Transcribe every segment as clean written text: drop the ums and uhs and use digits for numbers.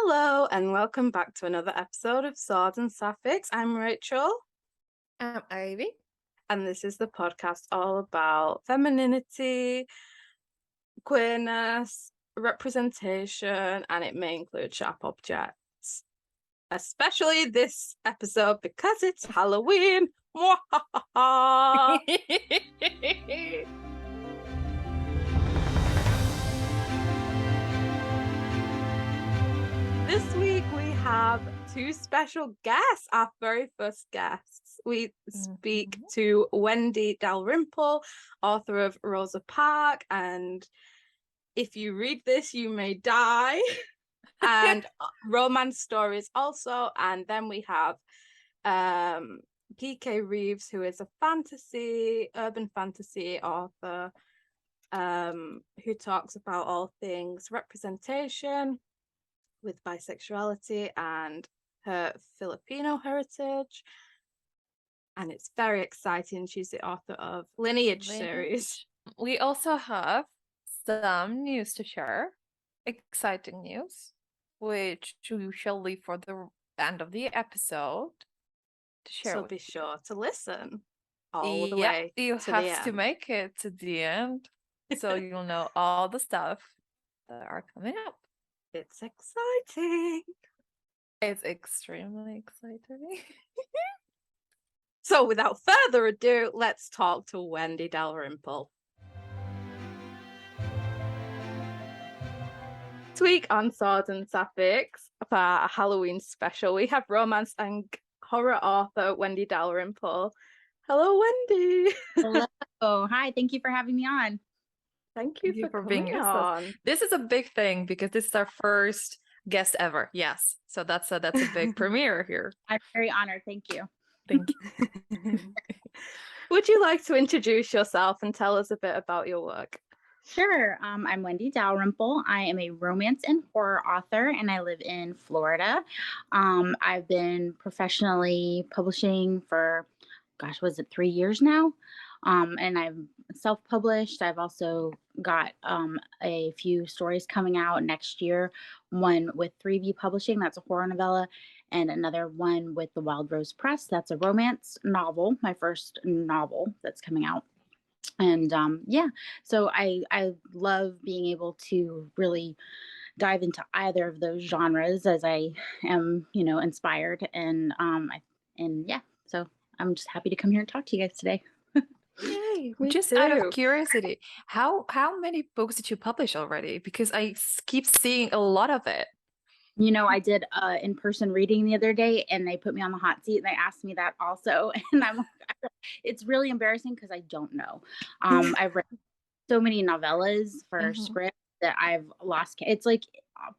Hello, and welcome back to another episode of Swords and Sapphics. I'm Rachel, I'm Ivy. and this is the podcast all about femininity, queerness, representation, and it may include sharp objects. Especially this episode because it's Halloween. Muahahahaha. This week we have two special guests, our very first guests. We speak to Wendy Dalrymple, author of Rosa Parks, and If You Read This, You May Die, and romance stories also. And then we have P.K. Reeves, who is a urban fantasy author, who talks about all things representation with bisexuality and her Filipino heritage. And it's very exciting. She's the author of Lineage Series. We also have some news to share, exciting news, which we shall leave for the end of the episode to share. So with be you. sure to listen all the Yeah, way you to have the to end. make it to the end, so you'll know all the stuff that are coming up. It's exciting. It's extremely exciting. So without further ado, let's talk to Wendy Dalrymple. This week on Swords and Sapphics, for our Halloween special, we have romance and horror author Wendy Dalrymple. Hello, Wendy. Hello. Hi. Thank you for having me on. Thank you for being on. This is a big thing because this is our first guest ever. Yes, so that's a big premiere here. I'm very honored. Thank you. Thank you. Would you like to introduce yourself and tell us a bit about your work? Sure. I'm Wendy Dalrymple. I am a romance and horror author, and I live in Florida. I've been professionally publishing for, was it 3 years now? And I'm self-published. I've also got a few stories coming out next year. One with 3V Publishing, that's a horror novella, and another one with the Wild Rose Press. That's a romance novel, my first novel that's coming out. And so I love being able to really dive into either of those genres as I am, inspired. And so I'm just happy to come here and talk to you guys today. Yay, Just out of curiosity, how many books did you publish already? Because I keep seeing a lot of it. I did in-person reading the other day, and they put me on the hot seat, and they asked me that also. And I'm like, it's really embarrassing because I don't know. I've read so many novellas for script that I've lost. It's like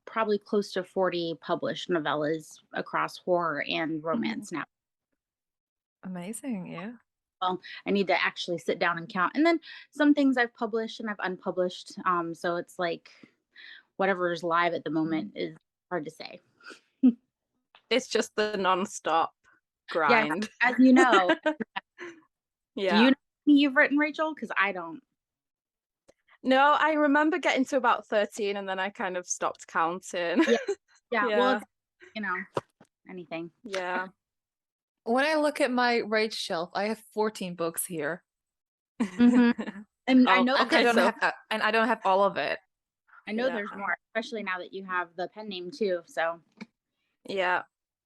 probably close to 40 published novellas across horror and romance now. Amazing, yeah. Well, I need to actually sit down and count. And then some things I've published and I've unpublished. So it's like whatever is live at the moment is hard to say. It's just the non-stop grind. Yeah, as you know. Yeah. Do you know you've written, Rachel? Because I don't. No, I remember getting to about 13 and then I kind of stopped counting. Yeah. Well, anything. Yeah. When I look at my rage shelf, I have 14 books here. And I know I don't have all of it. I know there's more, especially now that you have the pen name too. So yeah,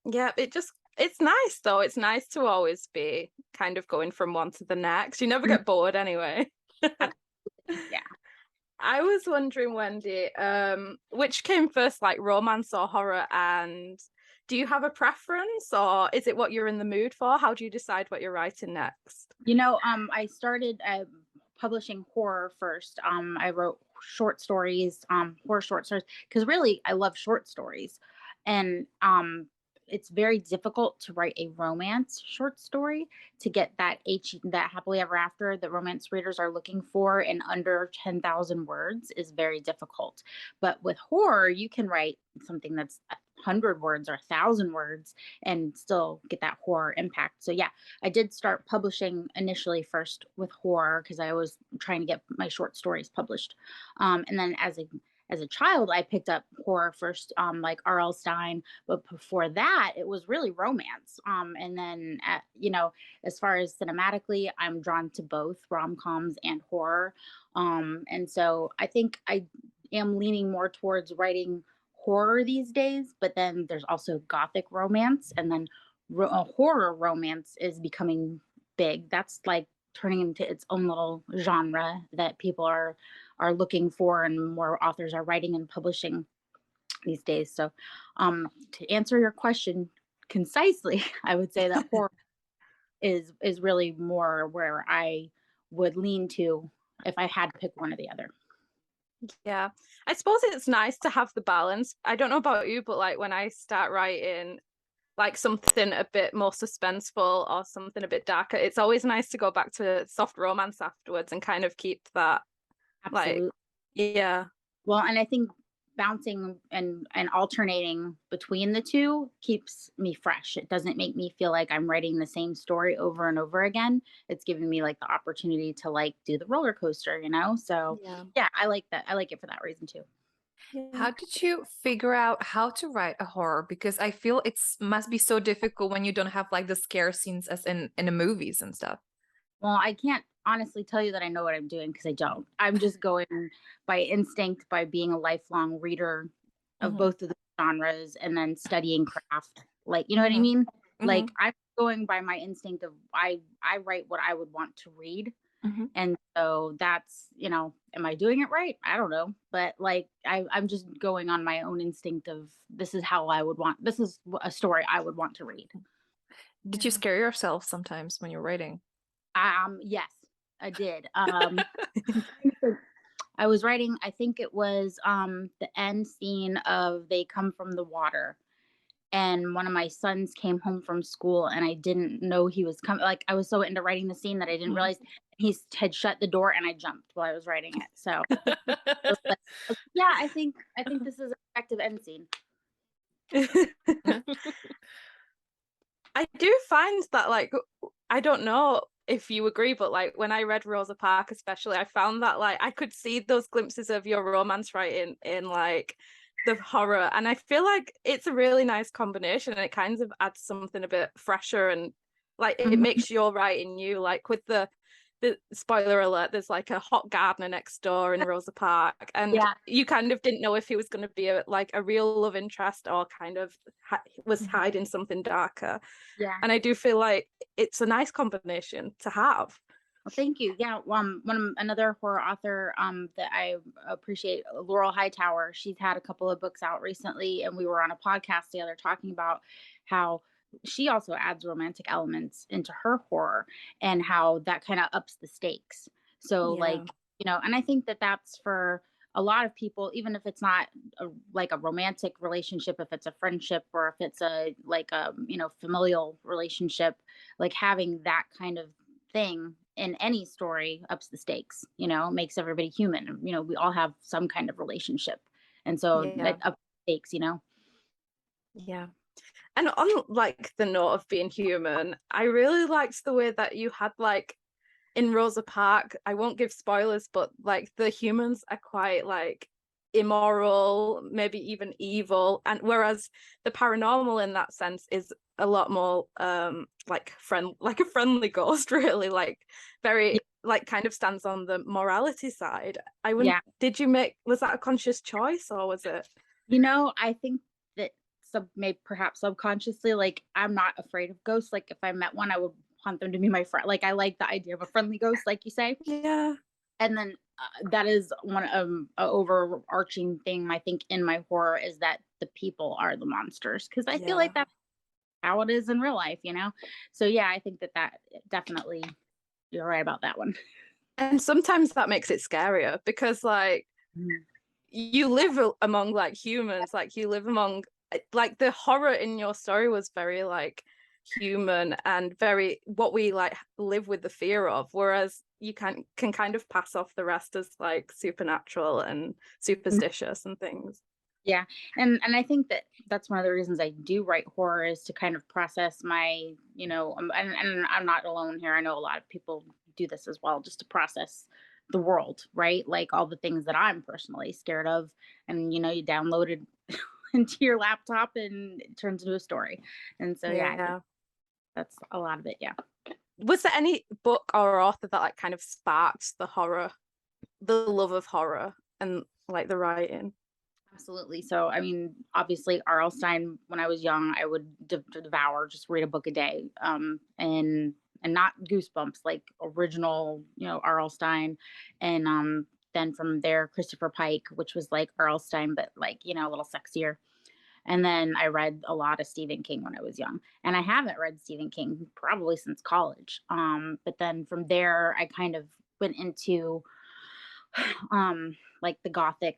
it's nice though. It's nice to always be kind of going from one to the next. You never get bored anyway. Yeah. I was wondering, Wendy, which came first, like romance or horror? And do you have a preference, or is it what you're in the mood for? How do you decide what you're writing next? I started publishing horror first. I wrote short stories, horror short stories, because really I love short stories. And it's very difficult to write a romance short story to get that happily ever after that romance readers are looking for in under 10,000 words is very difficult. But with horror, you can write something that's 100 words or 1,000 words and still get that horror impact. So yeah, I did start publishing initially first with horror because I was trying to get my short stories published. And then as as a child, I picked up horror first, like R.L. Stine, but before that, it was really romance. And then, as far as cinematically, I'm drawn to both rom-coms and horror. And so I think I am leaning more towards writing horror these days, but then there's also gothic romance, and then horror romance is becoming big. That's like turning into its own little genre that people are looking for, and more authors are writing and publishing these days. So to answer your question concisely, I would say that horror is really more where I would lean to if I had to pick one or the other. Yeah, I suppose it's nice to have the balance. I don't know about you, but like when I start writing like something a bit more suspenseful or something a bit darker, it's always nice to go back to soft romance afterwards and kind of keep that. Absolutely. Like, yeah. Well, and I think bouncing and alternating between the two keeps me fresh. It doesn't make me feel like I'm writing the same story over and over again. It's giving me like the opportunity to like do the roller coaster, So yeah, I like that. I like it for that reason too. Yeah. How did you figure out how to write a horror? Because I feel must be so difficult when you don't have like the scare scenes as in the movies and stuff. Well, I can't honestly tell you that I know what I'm doing because I don't. I'm just going by instinct, by being a lifelong reader of both of the genres and then studying craft. Like, you know what I mean? Like I'm going by my instinct of I write what I would want to read. And so that's, am I doing it right? I don't know. But like, I'm just going on my own instinct of this is a story I would want to read. Did you scare yourself sometimes when you're writing? Yes, I did. I was writing, I think it was the end scene of They Come From the Water. And one of my sons came home from school and I didn't know he was coming. Like I was so into writing the scene that I didn't realize he had shut the door and I jumped while I was writing it. So yeah, I think this is an effective end scene. I do find that like, I don't know if you agree, but like when I read Rosa Parks especially, I found that like I could see those glimpses of your romance writing in like the horror, and I feel like it's a really nice combination, and it kind of adds something a bit fresher, and like it makes your writing new. Like with the spoiler alert, there's like a hot gardener next door in Rosa Parks, and you kind of didn't know if he was going to be a real love interest or kind of was hiding something darker. Yeah, and I do feel like it's a nice combination to have. Well, thank you. Yeah, another horror author that I appreciate, Laurel Hightower. She's had a couple of books out recently, and we were on a podcast together talking about how she also adds romantic elements into her horror and how that kind of ups the stakes. So and I think that that's for a lot of people, even if it's not like a romantic relationship, if it's a friendship or if it's a familial relationship, like having that kind of thing in any story ups the stakes, makes everybody human. We all have some kind of relationship. And so that ups the stakes, Yeah. And on like the note of being human, I really liked the way that you had like in Rosa Parks, I won't give spoilers, but like the humans are quite like immoral, maybe even evil, and whereas the paranormal in that sense is a lot more like a friendly ghost, really, like very like kind of stands on the morality side. Was that a conscious choice or was it? I think that maybe perhaps subconsciously, like I'm not afraid of ghosts. Like if I met one, I would want them to be my friend. Like I like the idea of a friendly ghost, like you say. Yeah. And then that is one overarching thing I think in my horror is that the people are the monsters, because I feel like that's how it is in real life, So yeah, I think that definitely, you're right about that one. And sometimes that makes it scarier because like you live among like humans, like you live among like the horror in your story was very like human and very what we like live with the fear of, whereas you can kind of pass off the rest as like supernatural and superstitious and things. Yeah, and I think that's one of the reasons I do write horror, is to kind of process my, and I'm not alone here. I know a lot of people do this as well, just to process the world, right? Like all the things that I'm personally scared of, and you download it into your laptop and it turns into a story. And so I think that's a lot of it. Yeah. Was there any book or author that like kind of sparked the love of horror and like the writing? Absolutely. So, I mean, obviously, R.L. Stine, when I was young, I would devour, just read a book a day. And not Goosebumps, like original, R.L. Stine. And then from there, Christopher Pike, which was like R.L. Stine, but like, a little sexier. And then I read a lot of Stephen King when I was young. And I haven't read Stephen King probably since college. But then from there, I kind of went into like the gothic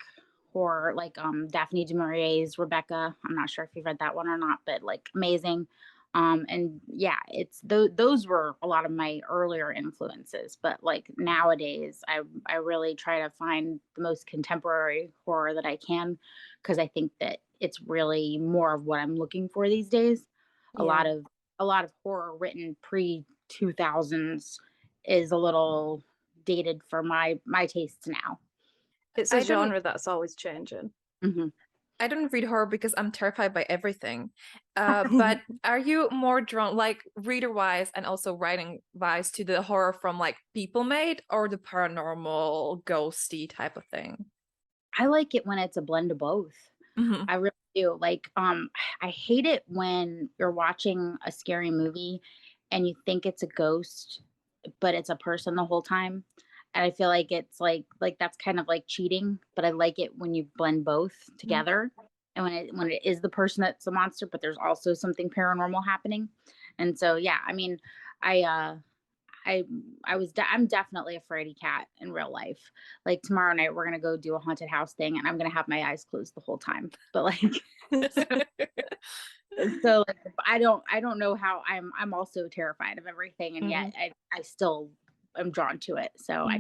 horror, like Daphne du Maurier's Rebecca. I'm not sure if you've read that one or not, but like amazing. And yeah, it's those were a lot of my earlier influences. But like nowadays, I really try to find the most contemporary horror that I can, because I think that it's really more of what I'm looking for these days. A lot of horror written pre 2000s is a little dated for my tastes now. It's a genre that's always changing. Mm-hmm. I don't read horror because I'm terrified by everything. But are you more drawn, like reader-wise and also writing-wise, to the horror from like People Made or the paranormal, ghosty type of thing? I like it when it's a blend of both. Mm-hmm. I really do. Like, I hate it when you're watching a scary movie and you think it's a ghost, but it's a person the whole time. And I feel like it's like that's kind of like cheating, but I like it when you blend both together. And when it is the person that's the monster, but there's also something paranormal happening. And so, yeah, I mean, I'm definitely a fraidy cat in real life. Like tomorrow night, we're going to go do a haunted house thing and I'm going to have my eyes closed the whole time. But like, so like, I don't know how I'm also terrified of everything. And yet I still am drawn to it. So I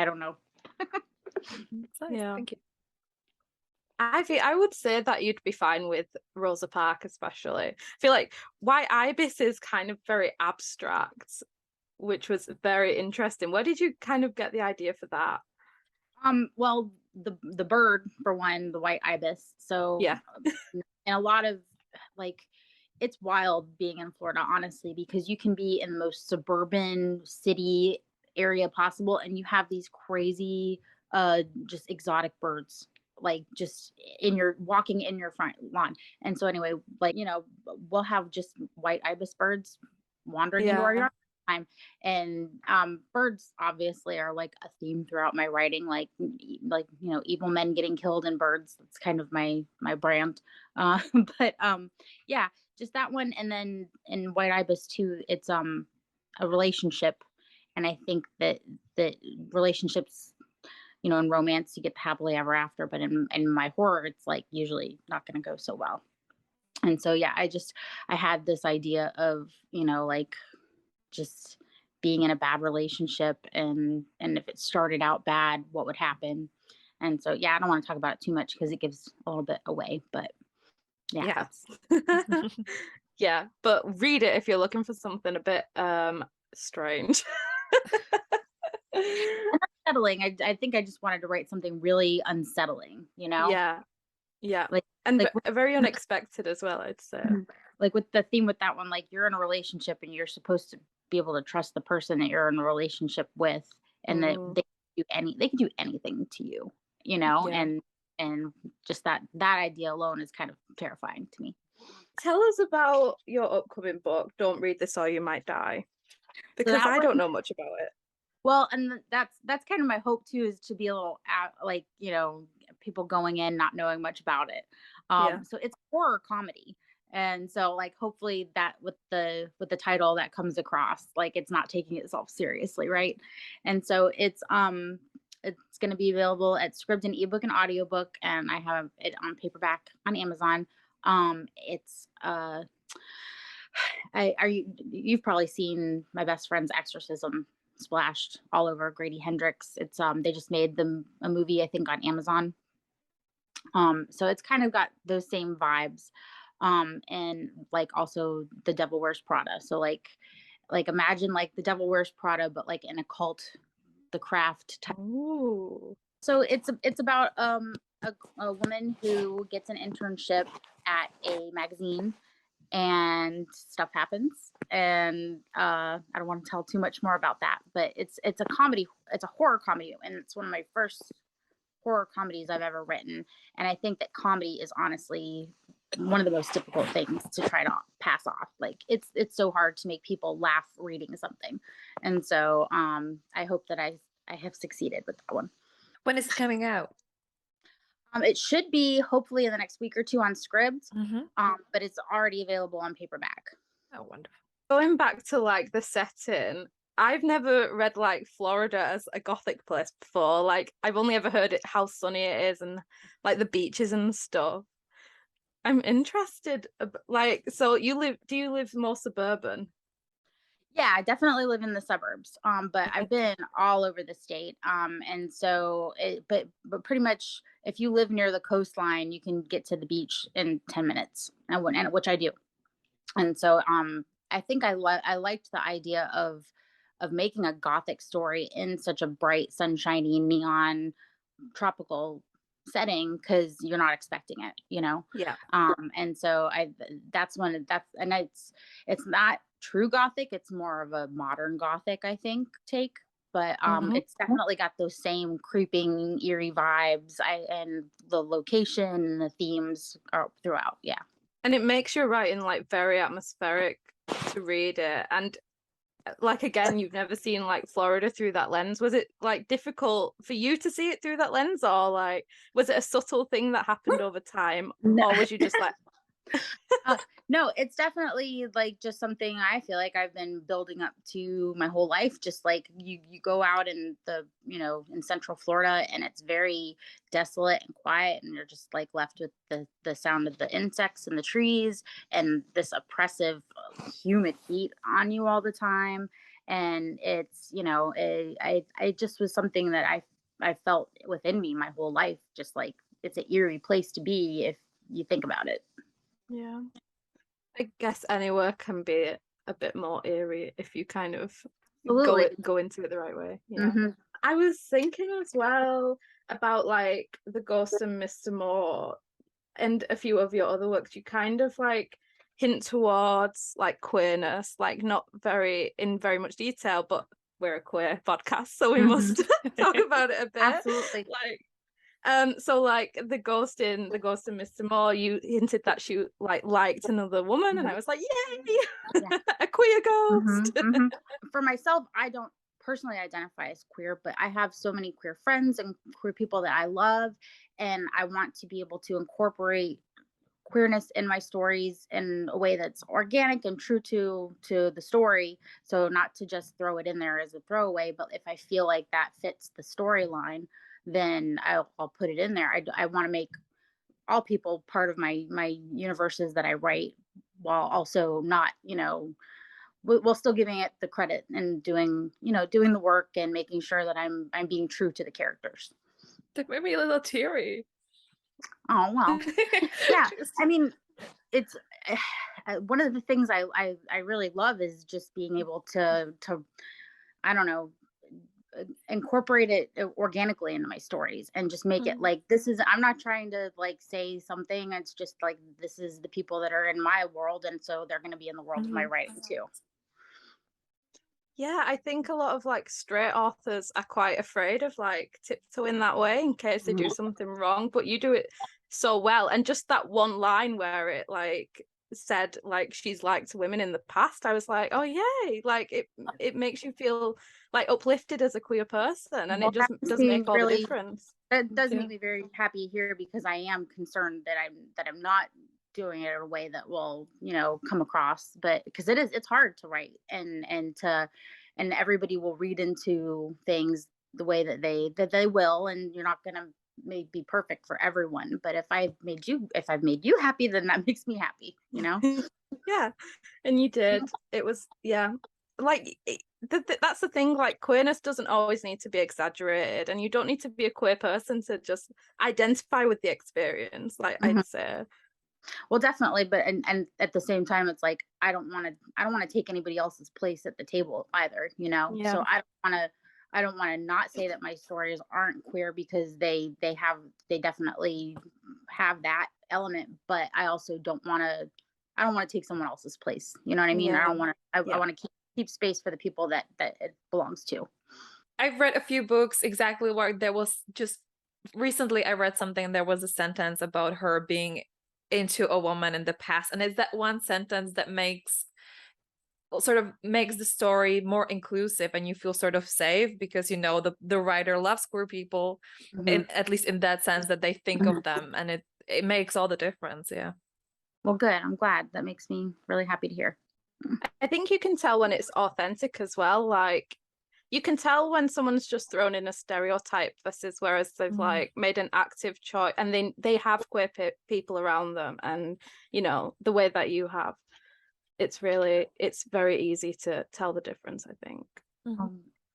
don't know. Nice. Yeah. Thank you. I would say that you'd be fine with Rosa Parks, especially. I feel like White Ibis is kind of very abstract, which was very interesting. Where did you kind of get the idea for that? Well, the bird, for one, the white ibis. So and a lot of like, it's wild being in Florida, honestly, because you can be in the most suburban city area possible and you have these crazy just exotic birds, like just walking in your front lawn. And so anyway, like, we'll have just white ibis birds wandering into our yard time. And birds obviously are like a theme throughout my writing, like evil men getting killed and birds. That's kind of my brand. But yeah, just that one. And then in White Ibis too, it's a relationship. And I think that relationships, in romance, you get the happily ever after, but in my horror, it's like usually not going to go so well. And so, yeah, I had this idea of, like just being in a bad relationship and if it started out bad, what would happen. And so, yeah, I don't want to talk about it too much because it gives a little bit away, but yeah. Yeah, but read it if you're looking for something a bit strange. Unsettling. I think I just wanted to write something really unsettling, Yeah. Like, and very unexpected as well, I'd say. Like with the theme with that one, like you're in a relationship and you're supposed to be able to trust the person that you're in a relationship with, and that they can do anything to you, and just that idea alone is kind of terrifying to me. Tell us about your upcoming book, Don't Read This or You Might Die, because I don't know much about it. Well, and that's kind of my hope too, is to be a little like, people going in not knowing much about it. So it's horror comedy. And so like hopefully that with the title that comes across, like it's not taking itself seriously, right? And so it's going to be available at Scribd and ebook and audiobook, and I have it on paperback on Amazon. It's you've probably seen My Best Friend's Exorcism splashed all over Grady Hendrix. It's they just made a movie, I think, on Amazon. So it's kind of got those same vibes. And like also The Devil Wears Prada. So like imagine like The Devil Wears Prada, but like an occult the craft type. Ooh. So it's about a woman who gets an internship at a magazine, and stuff happens, and I don't want to tell too much more about that, but it's a comedy, it's a horror comedy, and it's one of my first horror comedies I've ever written. And I think that comedy is honestly one of the most difficult things to try to pass off. Like it's so hard to make people laugh reading something. And so I hope that I have succeeded with that one. When is it coming out? It should be hopefully in the next week or two on Scribd, Mm-hmm. but it's already available on paperback. Oh, wonderful. Going back to like the setting, I've never read like Florida as a gothic place before. Like I've only ever heard it how sunny it is and like the beaches and stuff. I'm interested. Like, so do you live more suburban? Yeah, I definitely live in the suburbs. But I've been all over the state. And so but pretty much if you live near the coastline, you can get to the beach in 10 minutes, and which I do. And so I think I liked the idea of making a gothic story in such a bright, sunshiny, neon, tropical setting, because you're not expecting it, you know. Yeah. And so that's and it's not true gothic, it's more of a modern gothic, I think, take. But it's definitely got those same creeping, eerie vibes. And the location and the themes are throughout. Yeah. And it makes your writing like very atmospheric to read it. And like, again, you've never seen like Florida through that lens. Was it like difficult for you to see it through that lens, or like was it a subtle thing that happened over time? No. Or was you just like no, it's definitely like just something I feel like I've been building up to my whole life. Just like you go out in in Central Florida, and it's very desolate and quiet, and you're just like left with the sound of the insects and the trees and this oppressive humid heat on you all the time. And it's I just was something that I felt within me my whole life. Just like it's an eerie place to be if you think about it. Yeah, I guess anywhere can be a bit more eerie if you kind of go into it the right way. Yeah. I was thinking as well about like The Ghost and Mr. Moore and a few of your other works. You kind of like hint towards like queerness, like not very much detail, but we're a queer podcast, so we must talk about it a bit. Absolutely. Like so like the ghost and Mr. Moore, you hinted that she liked another woman, and I was like, yay, a queer ghost. For myself, I don't personally identify as queer, but I have so many queer friends and queer people that I love, and I want to be able to incorporate queerness in my stories in a way that's organic and true to the story. So not to just throw it in there as a throwaway, but if I feel like that fits the storyline, then I'll put it in there. I want to make all people part of my universes that I write, while also not, while still giving it the credit and doing the work and making sure that I'm being true to the characters. That made me a little teary. Oh, well. Yeah. I mean, it's one of the things I really love is just being able to I don't know, incorporate it organically into my stories and just make it like, I'm not trying to like say something. It's just like, this is the people that are in my world, and so they're going to be in the world of my writing too. Yeah, I think a lot of like straight authors are quite afraid of like tiptoeing that way in case they do something wrong, but you do it so well. And just that one line where it like said like she's liked women in the past, I was like, oh yay, like it makes you feel like uplifted as a queer person, and it just does make all the difference. That does make me very happy here, because I am concerned that I'm not doing it in a way that will come across, but because it's hard to write, and everybody will read into things the way that they will, and you're not gonna be perfect for everyone. But if I've made you happy, then that makes me happy, Yeah, and you did. It was like that's the thing, like queerness doesn't always need to be exaggerated, and you don't need to be a queer person to just identify with the experience, like I'd say. Well, definitely, but and at the same time, it's like I don't want to take anybody else's place at the table either, So I don't want to not say that my stories aren't queer, because they definitely have that element, but I also don't want to, I don't want to take someone else's place. You know what I mean? I Yeah. don't want to, I Yeah. want to keep space for the people that it belongs to. I've read a few books exactly where there was just recently I read something, there was a sentence about her being into a woman in the past, and it's that one sentence that sort of makes the story more inclusive, and you feel sort of safe because you know the writer loves queer people, in at least in that sense that they think of them, and it makes all the difference. Yeah. Well, good. I'm glad. That makes me really happy to hear. I think you can tell when it's authentic as well. Like, you can tell when someone's just thrown in a stereotype versus whereas they've like made an active choice, and they have queer people around them, and you know, the way that you have, it's very easy to tell the difference, I think.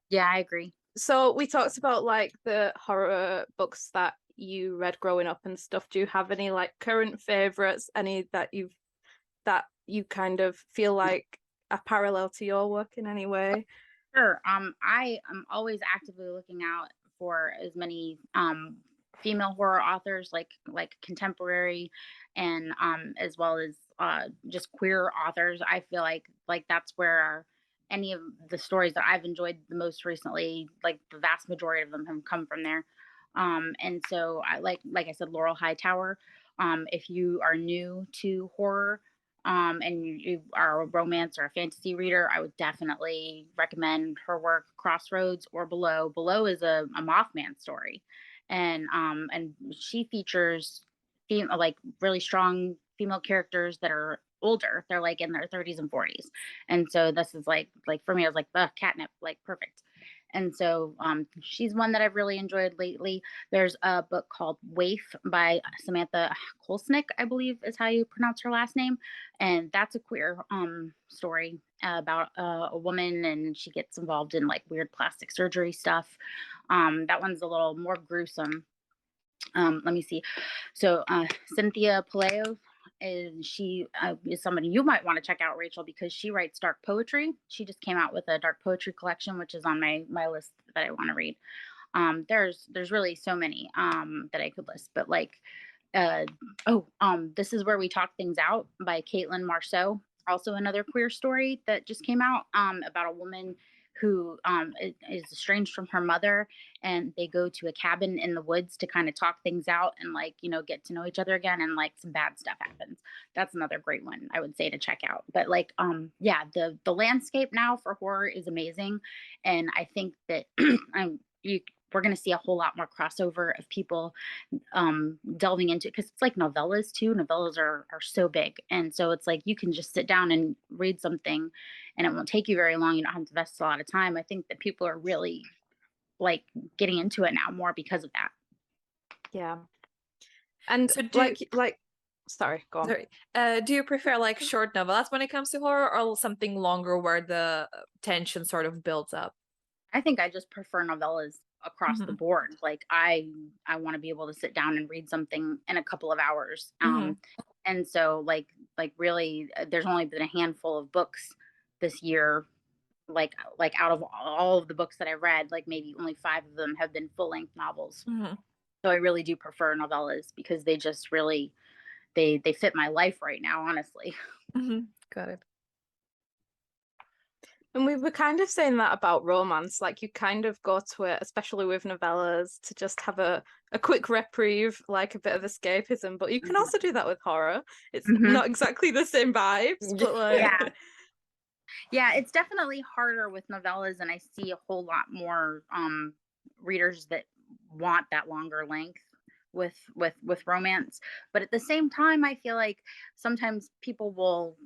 Yeah, I agree. So we talked about like the horror books that you read growing up and stuff. Do you have any like current favorites, any that you kind of feel like a parallel to your work in any way? Sure. I am always actively looking out for as many female horror authors, like contemporary, and as well as just queer authors. I feel like that's where any of the stories that I've enjoyed the most recently, like the vast majority of them have come from there. And so I like I said, Laurel Hightower. If you are new to horror, and you are a romance or a fantasy reader, I would definitely recommend her work. Crossroads or Below. Below is a Mothman story, and she features like really strong female characters that are older. They're like in their 30s and 40s, and so this is like for me, I was like, the catnip, like perfect. And so she's one that I've really enjoyed lately. There's a book called Waif by Samantha Kolsnick, I believe is how you pronounce her last name. And that's a queer story about a woman, and she gets involved in like weird plastic surgery stuff. That one's a little more gruesome. Let me see. So Cynthia Palaio is somebody you might want to check out, Rachel, because she writes dark poetry. She just came out with a dark poetry collection, which is on my list that I want to read. There's really so many that I could list, but like This Is Where We Talk Things Out by Caitlin Marceau, also another queer story that just came out about a woman who is estranged from her mother, and they go to a cabin in the woods to kind of talk things out and like, you know, get to know each other again, and like some bad stuff happens. That's another great one I would say to check out. But like yeah, the landscape now for horror is amazing, and I think that we're going to see a whole lot more crossover of people delving into, because it's like novellas too. Novellas are so big, and so it's like you can just sit down and read something and it won't take you very long. You don't have to invest a lot of time. I think that people are really like getting into it now more because of that. Yeah. And so sorry, go on. Sorry. Do you prefer like short novellas when it comes to horror, or something longer where the tension sort of builds up? I think I just prefer novellas across the board. Like I want to be able to sit down and read something in a couple of hours. And so like really there's only been a handful of books this year, like out of all of the books that I read, like maybe only 5 of them have been full-length novels. So I really do prefer novellas because they just really they fit my life right now, honestly. Got it. And we were kind of saying that about romance, like you kind of go to it, especially with novellas, to just have a quick reprieve, like a bit of escapism. But you can also do that with horror. It's not exactly the same vibes, but like yeah, it's definitely harder with novellas, and I see a whole lot more readers that want that longer length with romance. But at the same time, I feel like sometimes people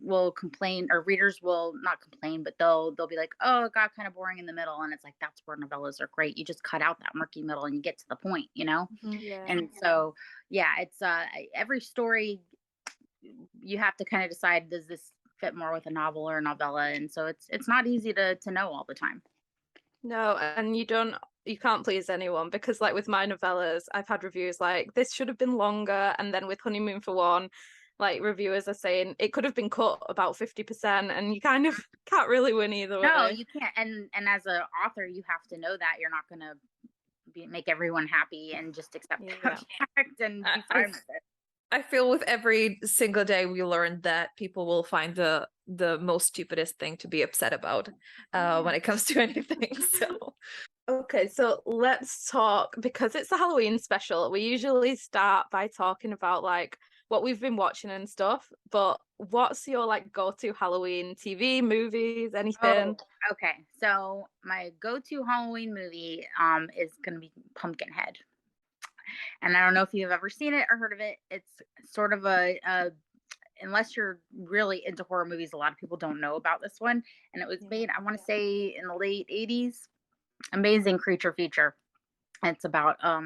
will complain, or readers will not complain, but they'll be like, oh, it got kind of boring in the middle. And it's like, that's where novellas are great. You just cut out that murky middle and you get to the point, you know? Yeah. And so yeah, it's every story you have to kind of decide, does this fit more with a novel or a novella? And so it's not easy to know all the time. No, and you can't please anyone, because like with my novellas, I've had reviews like this should have been longer, and then with Honeymoon for One, like reviewers are saying it could have been cut about 50%, and you kind of can't really win either No, way. you can't. And as an author, you have to know that you're not going to make everyone happy and just accept that fact and be fine with it. I feel with every single day we learn that people will find the most stupidest thing to be upset about when it comes to anything. So okay, so let's talk, because it's a Halloween special. We usually start by talking about like what we've been watching and stuff, but what's your like go-to Halloween TV, movies, anything? Oh, okay. So my go-to Halloween movie is gonna be Pumpkinhead. And I don't know if you've ever seen it or heard of it. It's sort of a unless you're really into horror movies, a lot of people don't know about this one. And it was made, I want to say, in the late 80s. Amazing creature feature. It's about a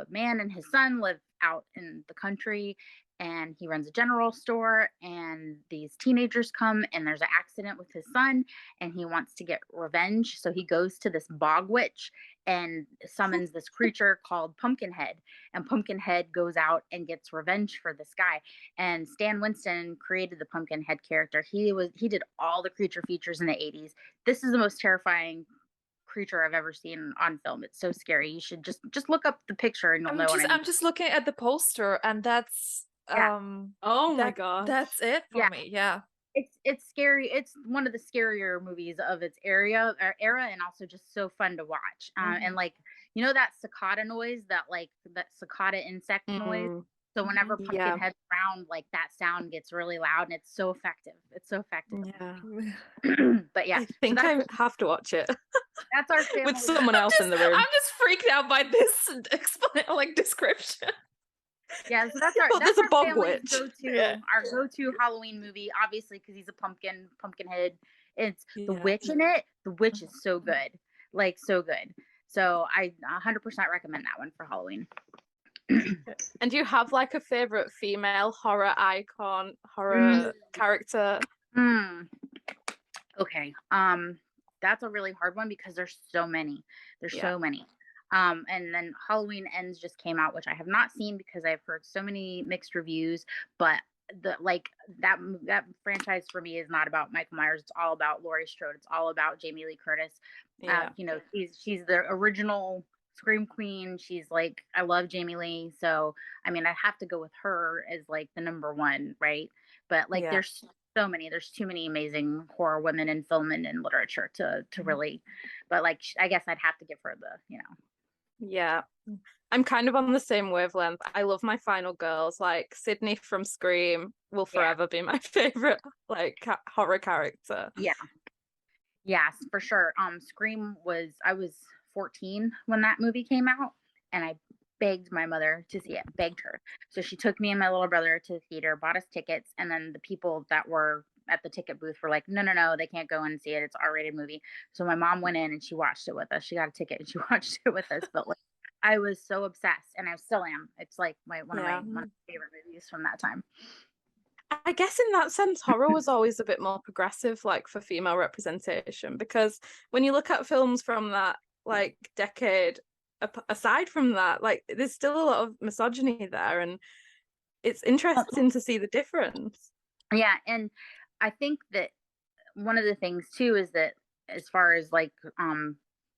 man and his son live out in the country, and he runs a general store, and these teenagers come, and there's an accident with his son, and he wants to get revenge. So he goes to this bog witch and summons this creature called Pumpkinhead, and Pumpkinhead goes out and gets revenge for this guy. And Stan Winston created the Pumpkinhead character. He did all the creature features in the 80s. This is the most terrifying creature I've ever seen on film. It's so scary. You should just look up the picture and you'll know what I mean. I'm just looking at the poster, and that's oh my god, that's it for me. Yeah, it's scary. It's one of the scarier movies of its era, and also just so fun to watch. And like, you know, that cicada noise, that cicada insect noise. So whenever Pumpkinhead's around, like that sound gets really loud, and it's so effective. It's so effective. Yeah. But yeah, I think I have to watch it. That's our family. With someone else in the room. I'm just freaked out by this description. Yeah, so that's our there's a bog witch. Our go-to Halloween movie, obviously, because he's a Pumpkinhead. It's the witch in it. The witch is so good, like so good. So I 100% recommend that one for Halloween. And do you have like a favorite female horror icon, horror character? Okay. That's a really hard one because there's so many. There's so many. And then Halloween Ends just came out, which I have not seen because I've heard so many mixed reviews. But that franchise for me is not about Michael Myers. It's all about Laurie Strode. It's all about Jamie Lee Curtis. You know, she's the original Scream Queen. She's like, I love Jamie Lee. So I mean, I have to go with her as like the number one, right? But like, there's so many. There's too many amazing horror women in film and in literature to really. But like, I guess I'd have to give her the, you know. Yeah, I'm kind of on the same wavelength. I love my final girls. Like Sydney from Scream will forever be my favorite like horror character. Yes, for sure. Scream I was 14 when that movie came out, and I begged my mother to see it, begged her. So she took me and my little brother to the theater, bought us tickets, and then the people that were at the ticket booth were like, no, they can't go and see it. It's an R-rated movie. So my mom went in and she watched it with us. She got a ticket and she watched it with us. But like, I was so obsessed, and I still am. It's like one of my favorite movies from that time. I guess in that sense, horror was always a bit more progressive, like for female representation, because when you look at films from that like decade, aside from that, like there's still a lot of misogyny there, and it's interesting to see the difference. Yeah, and I think that one of the things too is that as far as like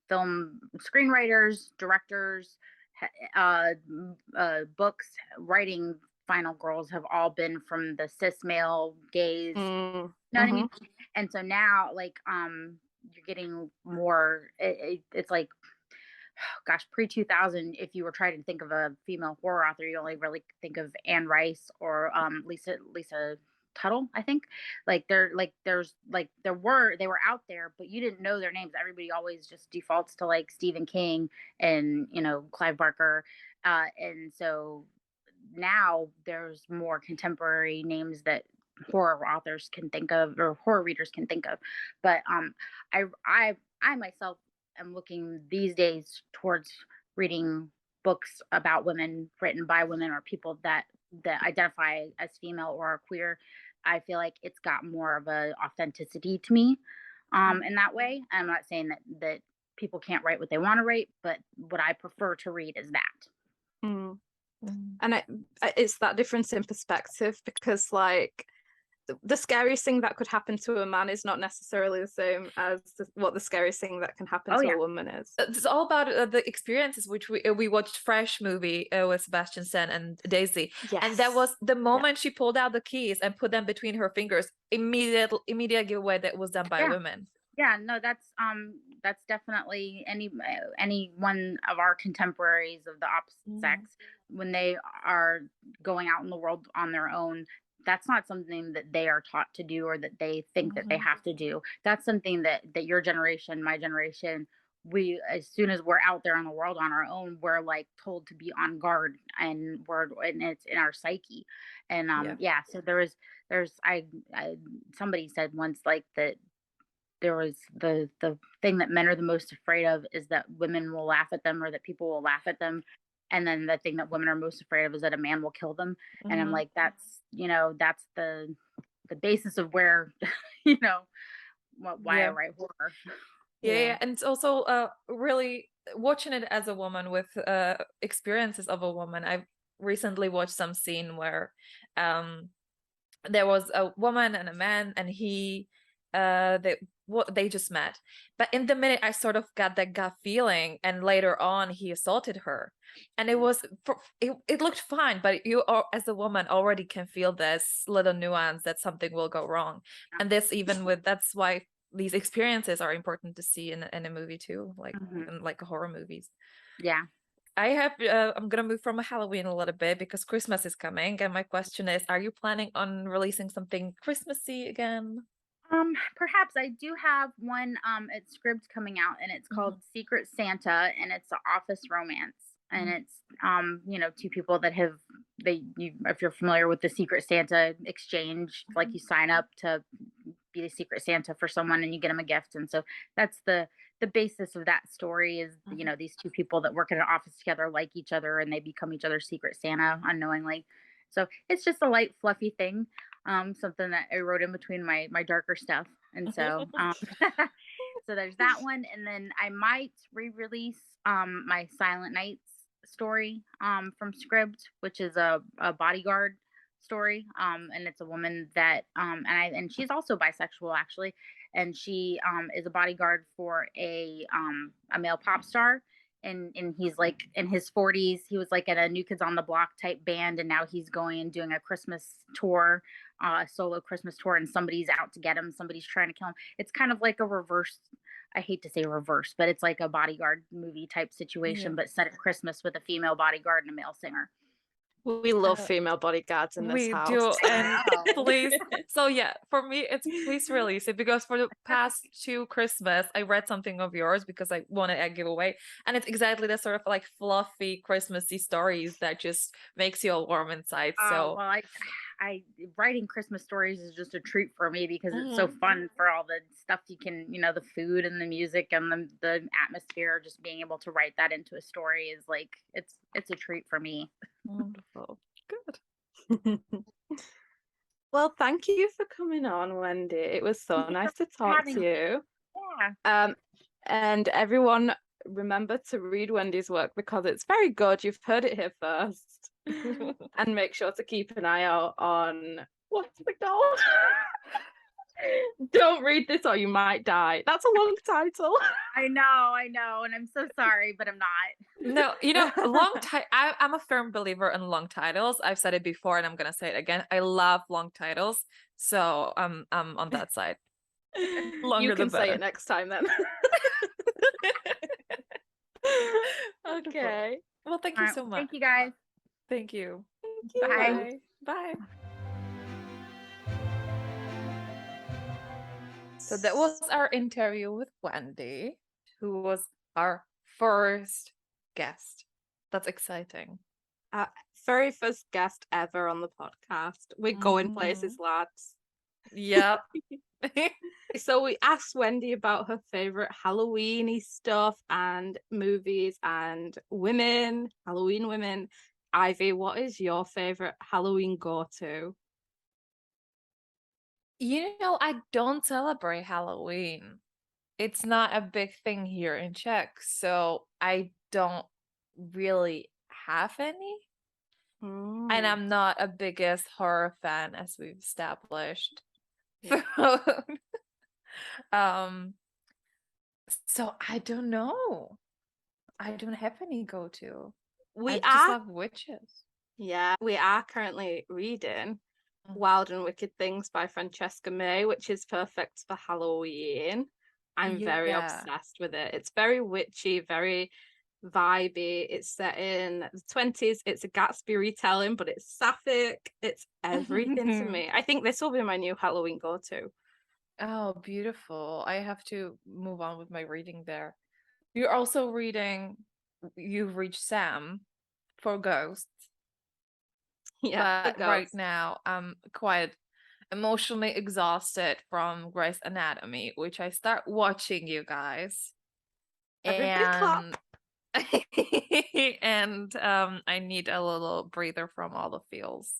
film screenwriters, directors, books writing final girls have all been from the cis male gaze. You know what I mean? And so now like you're getting more it's like, gosh, pre-2000, if you were trying to think of a female horror author, you only really think of Anne Rice or Lisa Tuttle, I think. Like they were out there, but you didn't know their names. Everybody always just defaults to like Stephen King and, you know, Clive Barker. And so now there's more contemporary names that horror authors can think of, or horror readers can think of. But I myself am looking these days towards reading books about women written by women or people that identify as female or are queer. I feel like it's got more of a authenticity to me in that way. I'm not saying that people can't write what they want to write, but what I prefer to read is that. And it's that difference in perspective, because like the scariest thing that could happen to a man is not necessarily the same as what the scariest thing that can happen to a woman is. It's all about the experiences, which we watched Fresh movie with Sebastian Stan and Daisy. Yes. And that was the moment she pulled out the keys and put them between her fingers, immediate giveaway that was done by women. Yeah, no, that's definitely any one of our contemporaries of the opposite sex, when they are going out in the world on their own, that's not something that they are taught to do or that they think that they have to do. That's something that your generation, my generation, we, as soon as we're out there in the world on our own, we're like told to be on guard, and it's in our psyche. And so there's somebody said once, like, that there was the thing that men are the most afraid of is that women will laugh at them, or that people will laugh at them. And then the thing that women are most afraid of is that a man will kill them. And I'm like, that's the basis of where, why I write horror. Yeah. And it's also really watching it as a woman with experiences of a woman. I've recently watched some scene where there was a woman and a man, and they just met, but in the minute I sort of got that gut feeling, and later on he assaulted her, and it looked fine, but you as a woman already can feel this little nuance that something will go wrong. And that's why these experiences are important to see in a movie too, like in like horror movies. I'm gonna move from Halloween a little bit because Christmas is coming, and my question is, are you planning on releasing something Christmassy again? Perhaps. I do have one at Scribd coming out, and it's called Secret Santa, and it's an office romance. And it's two people that if you're familiar with the Secret Santa exchange, like you sign up to be the Secret Santa for someone and you get them a gift. And so that's the basis of that story is, these two people that work in an office together like each other, and they become each other's Secret Santa unknowingly. So it's just a light, fluffy thing. Something that I wrote in between my darker stuff. And so so there's that one. And then I might re-release my Silent Nights story from Scribd, which is a bodyguard story. And it's a woman that and she's also bisexual, actually, and she is a bodyguard for a male pop star. And he's like in his 40s. He was like at a New Kids on the Block type band, and now he's going and doing a Christmas tour, solo Christmas tour, and somebody's out to get him. Somebody's trying to kill him. It's kind of like a reverse. I hate to say reverse, but it's like a bodyguard movie type situation, but set at Christmas with a female bodyguard and a male singer. We love female bodyguards in this house. We do, and please. So yeah, for me, it's please release it, because for the past 2 Christmas, I read something of yours because I wanted a giveaway, and it's exactly the sort of like fluffy Christmassy stories that just makes you all warm inside. So well, I writing Christmas stories is just a treat for me because it's so fun for all the stuff you can, the food and the music and the atmosphere. Just being able to write that into a story is like it's a treat for me. Wonderful. Good. Well, thank you for coming on, Wendy. It was so nice to talk to you. Yeah. And everyone, remember to read Wendy's work because it's very good. You've heard it here first. And make sure to keep an eye out on what's it called? Don't read this or you might die. That's a long title. I know, and I'm so sorry, but I'm not. No, long title. I'm a firm believer in long titles. I've said it before, and I'm gonna say it again. I love long titles, so I'm on that side. Longer you can the better. Say it next time then. Okay. Well, thank you so much. Thank you, guys. Thank you. Bye. Bye. So that was our interview with Wendy, who was our first guest. That's exciting. Very first guest ever on the podcast. We're going places, lads. Yep. So we asked Wendy about her favorite Halloween-y stuff and movies and women, Halloween women. Ivy, what is your favorite Halloween go-to? I don't celebrate Halloween. It's not a big thing here in Czech, so I don't really have any. And Mm. I'm not a biggest horror fan, as we've established. Yeah. um so I don't know. I don't have any go-to. I We just are, love witches. yeah, we are currently reading Wild and Wicked Things by Francesca May, which is perfect for Halloween. I'm very Yeah. obsessed with it. It's very witchy, very vibey. It's set in the 20s. It's a Gatsby retelling, but it's sapphic. It's everything to me. I think this will be my new Halloween go-to. Oh, beautiful. I have to move on with my reading there. You're also reading You've Reached Sam for Ghosts. Yeah, But right now I'm quite emotionally exhausted from Grey's Anatomy, which I start watching, you guys. Everybody clap. And I need a little breather from all the feels.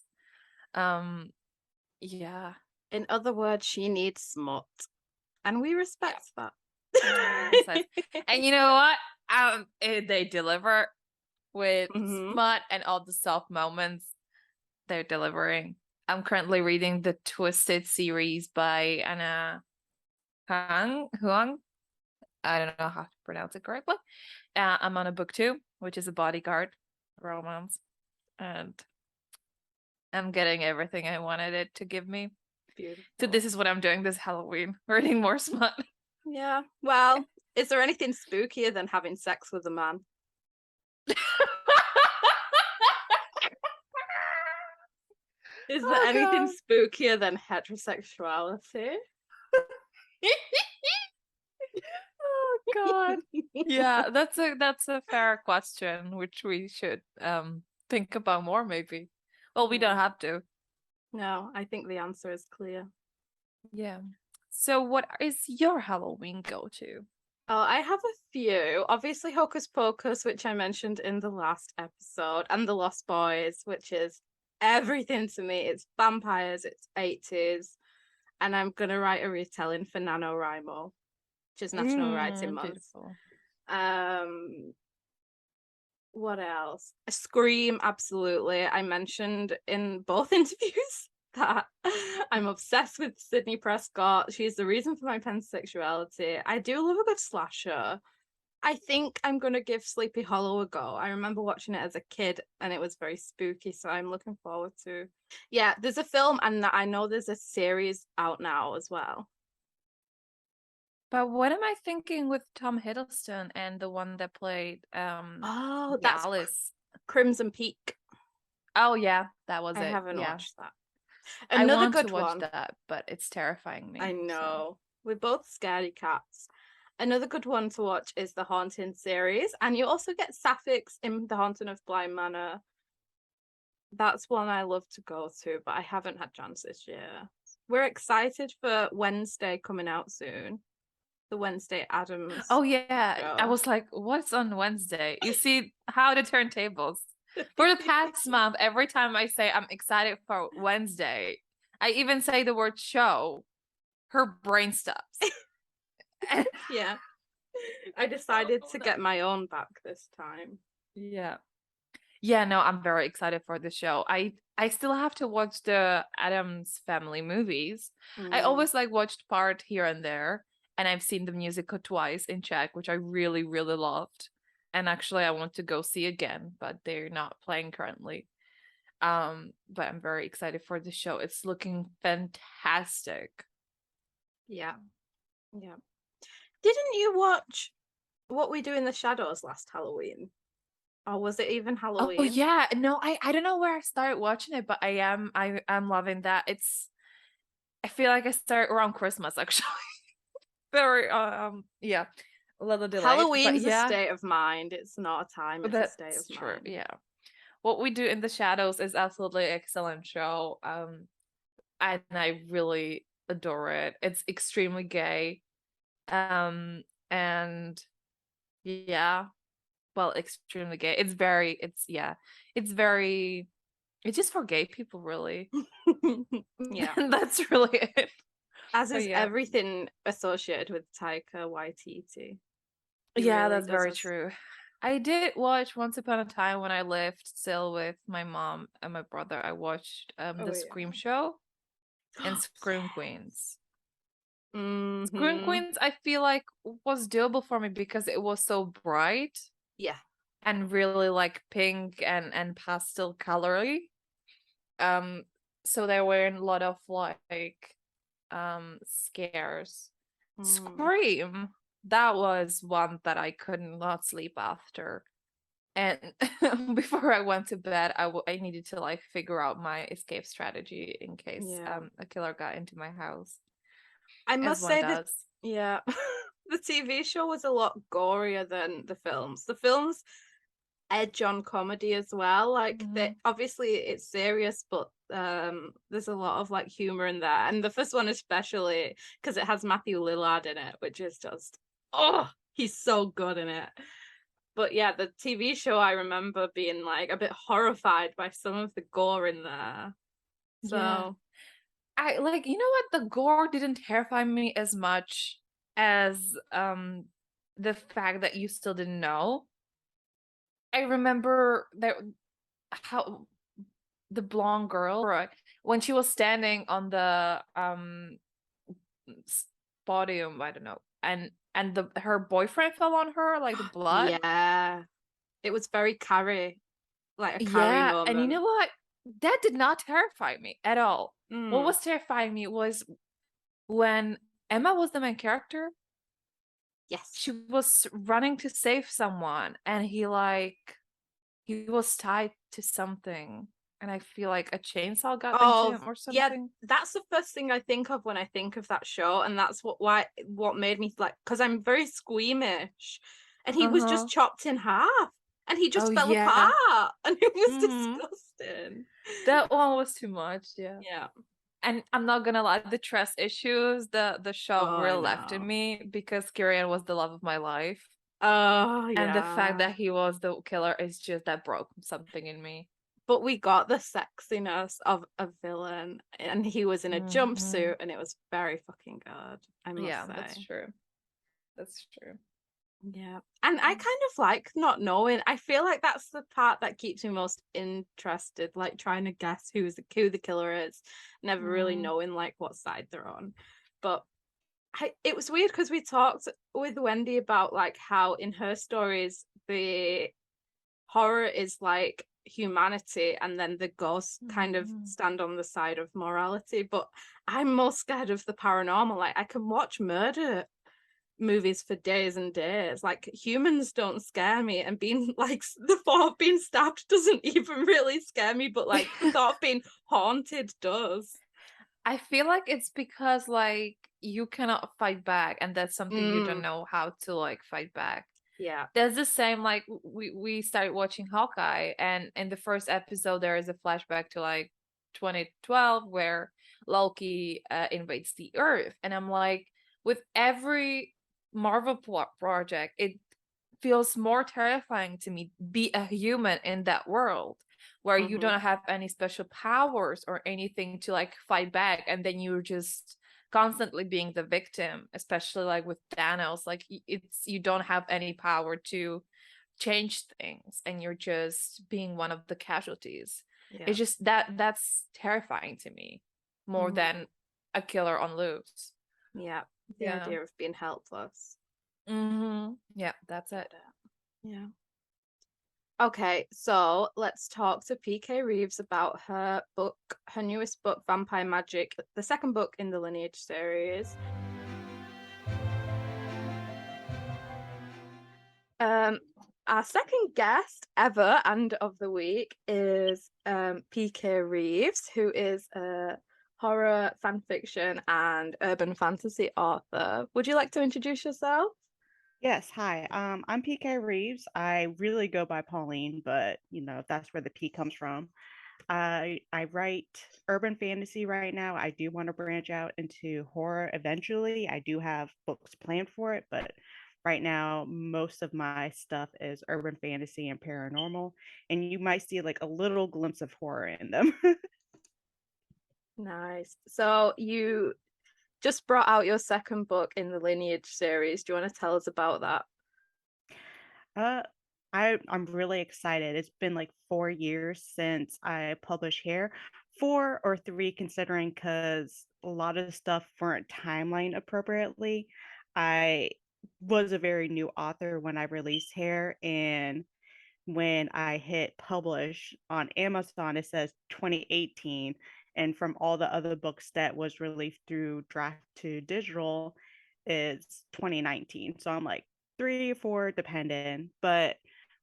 Yeah. In other words, she needs smut. And we respect that. And you know what? They deliver with smut and all the soft moments. They're delivering. I'm currently reading the Twisted series by Anna Huang. I don't know how to pronounce it correctly. I'm on a book 2, which is a bodyguard romance, and I'm getting everything I wanted it to give me. Beautiful. So this is what I'm doing this Halloween, reading more smut. Yeah. Well, is there anything spookier than having sex with a man? Is there anything spookier than heterosexuality? Oh God. Yeah, that's a fair question, which we should think about more maybe. Well, we don't have to. No, I think the answer is clear. Yeah. So what is your Halloween go-to? Oh, I have a few. Obviously Hocus Pocus, which I mentioned in the last episode, and The Lost Boys, which is everything to me. It's vampires, it's 80s, and I'm gonna write a retelling for NaNoWriMo, which is National Writing Month. Beautiful. What else? Scream, absolutely. I mentioned in both interviews that I'm obsessed with Sydney Prescott. She's the reason for my pansexuality. I do love a good slasher. I think I'm going to give Sleepy Hollow a go. I remember watching it as a kid and it was very spooky, so I'm looking forward to. Yeah, there's a film and I know there's a series out now as well. But what am I thinking with Tom Hiddleston and the one that played that's Alice? Crimson Peak. Oh yeah, that was it. I haven't yeah. watched that. I want to watch that, but it's terrifying me. I know. So. We're both scaredy cats. Another good one to watch is the Haunting series, and you also get Sapphics in The Haunting of Bly Manor. That's one I love to go to, but I haven't had chance this year. We're excited for Wednesday coming out soon. The Wednesday Addams. Oh yeah, show. I was like, what's on Wednesday? You see how the turntables. For the past month, every time I say I'm excited for Wednesday, I even say the word show, her brain stops. Yeah. I decided to get my own back this time. Yeah. Yeah, no, I'm very excited for the show. I still have to watch the Addams Family movies. I always watched part here and there, and I've seen the musical twice in Czech, which I really, really loved. And actually I want to go see again, but they're not playing currently. But I'm very excited for the show. It's looking fantastic. Yeah. Yeah. Didn't you watch What We Do in the Shadows last Halloween? Or was it even Halloween? Oh yeah, no, I don't know where I started watching it, but I'm loving that. I feel like I started around Christmas actually. Very yeah, a little delayed. Halloween's a state of mind. It's not a time, it's a state of true, mind. Yeah. What We Do in the Shadows is absolutely excellent show. And I really adore it. It's extremely gay. And yeah, well, extremely gay. It's just for gay people, really. Yeah. That's really it. As is everything associated with Taika Waititi. Yeah, that's very true. I did watch Once Upon a Time when I lived still with my mom and my brother. I watched Oh, the yeah. Scream Show and Scream Yeah. Queens. Scream Mhm. Queens, I feel like was doable for me because it was so bright Yeah. and really like pink and pastel colory. So there were a lot of like scares. Mm. Scream, that was one that I could not sleep after. And before I went to bed, I needed to like figure out my escape strategy in case Yeah. a killer got into my house, I as must one say that, does. yeah, the TV show was a lot gorier than the films. The films edge on comedy as well. Like Mhm. obviously it's serious, but there's a lot of like humor in there. And the first one especially because it has Matthew Lillard in it, which is just he's so good in it. But yeah, the TV show I remember being like a bit horrified by some of the gore in there. Yeah. So I like, you know what? The gore didn't terrify me as much as the fact that you still didn't know. I remember that how the blonde girl, right, when she was standing on the podium, I don't know, and her boyfriend fell on her, like the blood. yeah, it was very Carrie, like a Carrie Yeah, and you moment. know what? That did not terrify me at all. What Mm, was terrifying me was when Emma was the main character. yes. She was running to save someone, and he was tied to something, and I feel like a chainsaw got into Oh, him or yeah, something. that's the first thing I think of when I think of that show, and that's what made me like, because I'm very squeamish, and he was just Uh-huh. chopped in half, and he Oh just fell yeah. apart, and it was Hmm. disgusting. That one was too much, yeah. Yeah. And I'm not gonna lie, the trust issues, the show Oh, I really left in know. me because Kieran was the love of my life. Oh, And the fact yeah. that he was the killer is just that broke something in me. But we got the sexiness of a villain, and he was in a Hmm. jumpsuit, and it was very fucking good, I must Yeah, that's say. true. That's true. Yeah. And I kind of like not knowing. I feel like that's the part that keeps me most interested, like trying to guess who the killer is, never really Mm. knowing like what side they're on. But it was weird because we talked with Wendy about like how in her stories the horror is like humanity and then the ghosts kind of Mhm. stand on the side of morality. But I'm more scared of the paranormal. Like I can watch murder movies for days and days. Like humans don't scare me, and being like the thought of being stabbed doesn't even really scare me, but like the thought of being haunted does. I feel like it's because like you cannot fight back, and that's something you don't Mm, know how to like fight back. yeah. There's the same like we started watching Hawkeye, and in the first episode there is a flashback to like 2012 where Loki invades the Earth, and I'm like, with every Marvel project, it feels more terrifying to me be a human in that world where you Mm-hmm. don't have any special powers or anything to like fight back, and then you're just constantly being the victim, especially like with Thanos. Like it's you don't have any power to change things, and you're just being one of the casualties. Yeah. It's just that's terrifying to me more Mm-hmm. than a killer on loose. Yeah. The Yeah. idea of being helpless. Yeah, that's Get it. it. Yeah. Okay, so let's talk to P.K. Reeves about her book, her newest book, Vampire Magic, the second book in the Lineage series. Our second guest ever and of the week is P.K. Reeves, who is a horror, fan fiction, and urban fantasy author. Would you like to introduce yourself? Yes, hi. I'm PK Reeves. I really go by Pauline, but that's where the P comes from. I write urban fantasy right now. I do want to branch out into horror eventually. I do have books planned for it, but right now most of my stuff is urban fantasy and paranormal, and you might see like a little glimpse of horror in them. Nice. So you just brought out your second book in the Lineage series. Do you want to tell us about that? uh I'm really excited. It's been like 4 years since I published here, 4 or 3 considering, because a lot of the stuff weren't timeline appropriately. I was a very new author when I released here, and when I hit publish on Amazon, it says 2018. And from all the other books that was released through draft to digital, it's 2019. So I'm like 3 or 4 dependent. But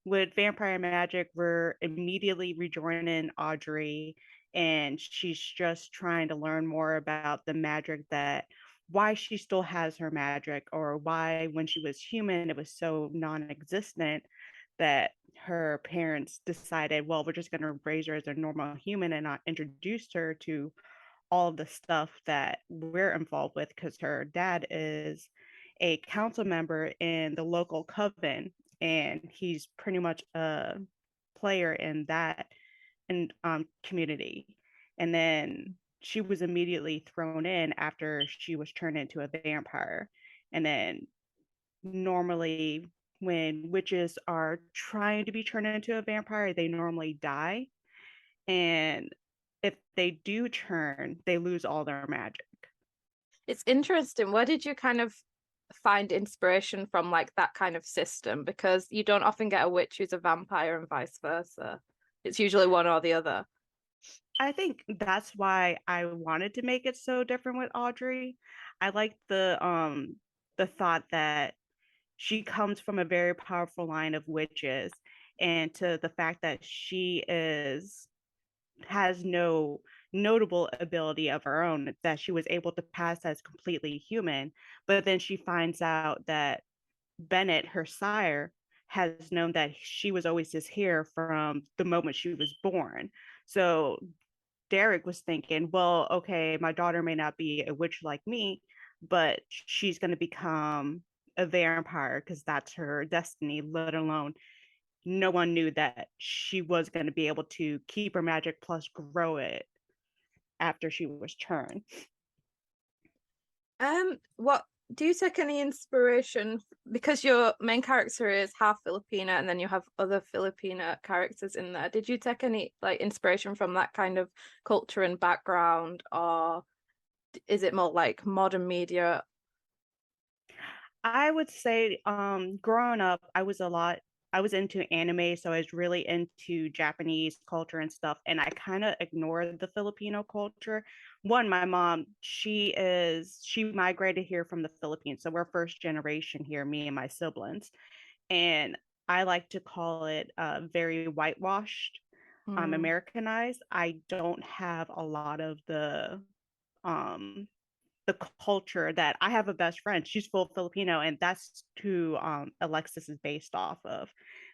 with Vampire Magic, we're immediately rejoining Audrey, and she's just trying to learn more about the magic, that why she still has her magic, or why when she was human it was so non-existent that her parents decided, well, we're just going to raise her as a normal human and not introduce her to all of the stuff that we're involved with, because her dad is a council member in the local coven, and he's pretty much a player in that community. And then she was immediately thrown in after she was turned into a vampire. And then normally when witches are trying to be turned into a vampire, they normally die. And if they do turn, they lose all their magic. It's interesting. Where did you kind of find inspiration from, like that kind of system? Because you don't often get a witch who's a vampire and vice versa. It's usually one or the other. I think that's why I wanted to make it so different with Audrey. I like the thought that she comes from a very powerful line of witches, and to the fact that she has no notable ability of her own, that she was able to pass as completely human. But then she finds out that Bennett, her sire, has known that she was always just here from the moment she was born. So Derek was thinking, well, okay, my daughter may not be a witch like me, but she's going to become a vampire because that's her destiny, let alone no one knew that she was going to be able to keep her magic plus grow it after she was turned. What do you take any inspiration, because your main character is half Filipina and then you have other Filipina characters in there? Did you take any like inspiration from that kind of culture and background, or is it more like modern media? I would say growing up, I was into anime, so I was really into Japanese culture and stuff, and I kind of ignored the Filipino culture. One, my mom, she migrated here from the Philippines, so we're first generation here, me and my siblings. And I like to call it very whitewashed, Americanized. I don't have a lot of um the culture. That I have a best friend, she's full Filipino, and that's who Alexis is based off of.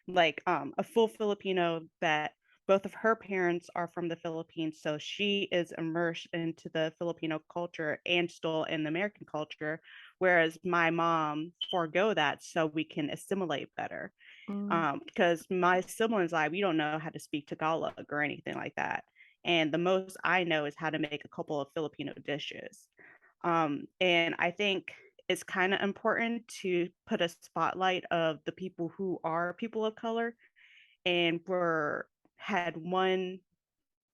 Like a full Filipino, that both of her parents are from the Philippines, so she is immersed into the Filipino culture and still in the American culture, whereas my mom forego that so we can assimilate better. Because my siblings, we don't know how to speak Tagalog or anything like that, and the most I know is how to make a couple of Filipino dishes. And I think it's kind of important to put a spotlight of the people who are people of color, and were had one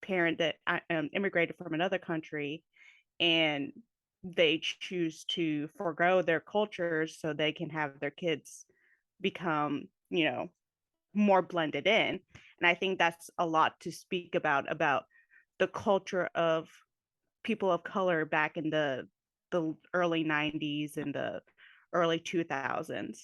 parent that immigrated from another country, and they choose to forego their cultures so they can have their kids become, more blended in. And I think that's a lot to speak about the culture of people of color back in the early 90s and the early 2000s.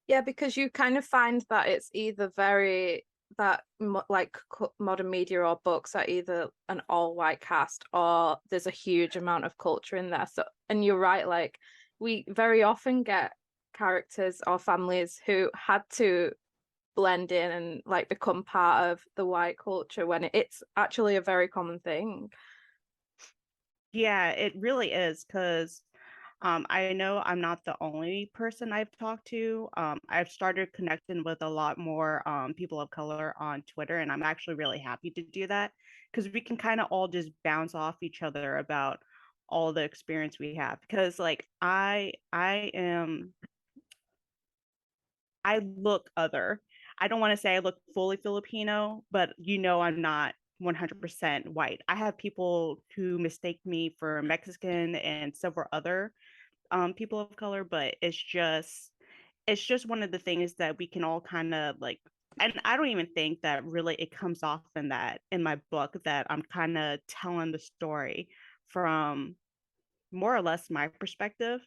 Yeah, because you kind of find that it's either very that like modern media or books are either an all white cast or there's a huge amount of culture in there. So, and you're right, like we very often get characters or families who had to blend in and like become part of the white culture when it's actually a very common thing. Yeah, it really is, because I know I'm not the only person I've talked to. I've started connecting with a lot more people of color on Twitter, and I'm actually really happy to do that, because we can kind of all just bounce off each other about all the experience we have. Because like I am I look other. I don't want to say I look fully Filipino, but I'm not 100% white. I have people who mistake me for Mexican and several other people of color, but it's just one of the things that we can all kind of like, and I don't even think that really it comes off in my book that I'm kind of telling the story from more or less my perspective.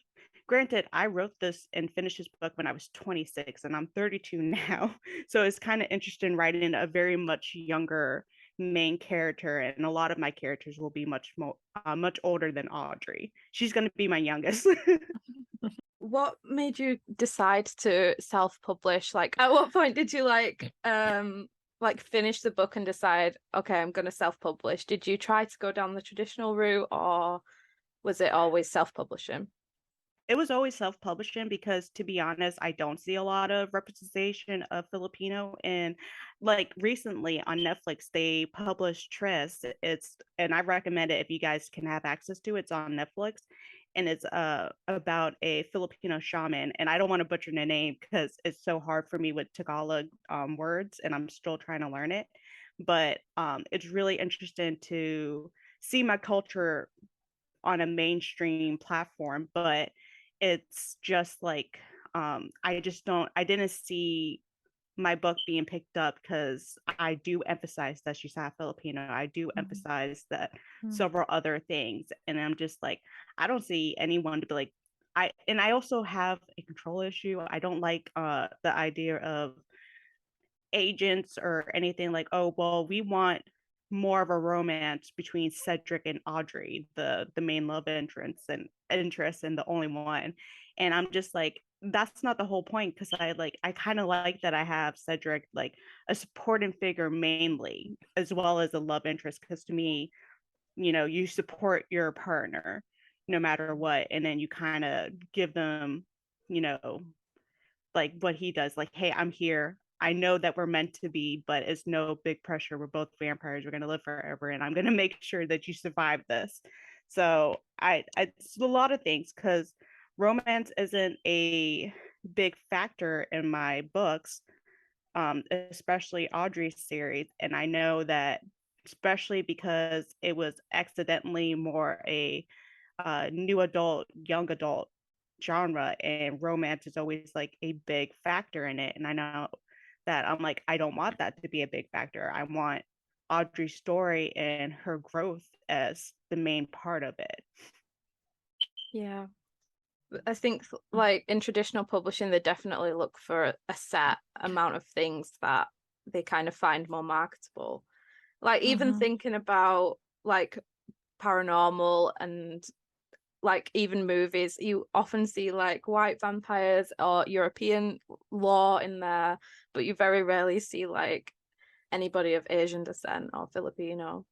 Granted, I wrote this and finished this book when I was 26 and I'm 32 now. So it's kind of interesting writing a very much younger main character, and a lot of my characters will be much older than Audrey. She's going to be my youngest. What made you decide to self-publish? Like, at what point did you like finish the book and decide, okay, I'm going to self-publish? Did you try to go down the traditional route, or was it always self-publishing? It was always self-publishing because, to be honest, I don't see a lot of representation of Filipino. And like recently on Netflix, they published Tres. And I recommend it if you guys can have access to it. It's on Netflix, and it's about a Filipino shaman. And I don't want to butcher the name because it's so hard for me with Tagalog words, and I'm still trying to learn it. But it's really interesting to see my culture on a mainstream platform, but it's just like I didn't see my book being picked up because I do emphasize that she's not Filipino. I do emphasize that several other things, and I'm just like, I don't see anyone to be like, I also have a control issue. I don't like the idea of agents or anything like, oh well, we want more of a romance between Cedric and Audrey, the main love interest and the only one. And I'm just like, that's not the whole point, because I kind of like that I have Cedric like a supporting figure mainly, as well as a love interest, because to me, you support your partner no matter what, and then you kind of give them, you know, like what he does, like, hey, I'm here, I know that we're meant to be, but it's no big pressure, we're both vampires, we're going to live forever, and I'm going to make sure that you survive this. So it's a lot of things, because romance isn't a big factor in my books, especially Audrey's series. And I know that, especially because it was accidentally more a new adult, young adult genre, and romance is always like a big factor in it. And I know that I'm like, I don't want that to be a big factor. I want Audrey's story and her growth as the main part of it. Yeah. I think like in traditional publishing, they definitely look for a set amount of things that they kind of find more marketable. Like even thinking about like paranormal and like even movies, you often see like white vampires or European law in there, but you very rarely see like anybody of Asian descent or Filipino.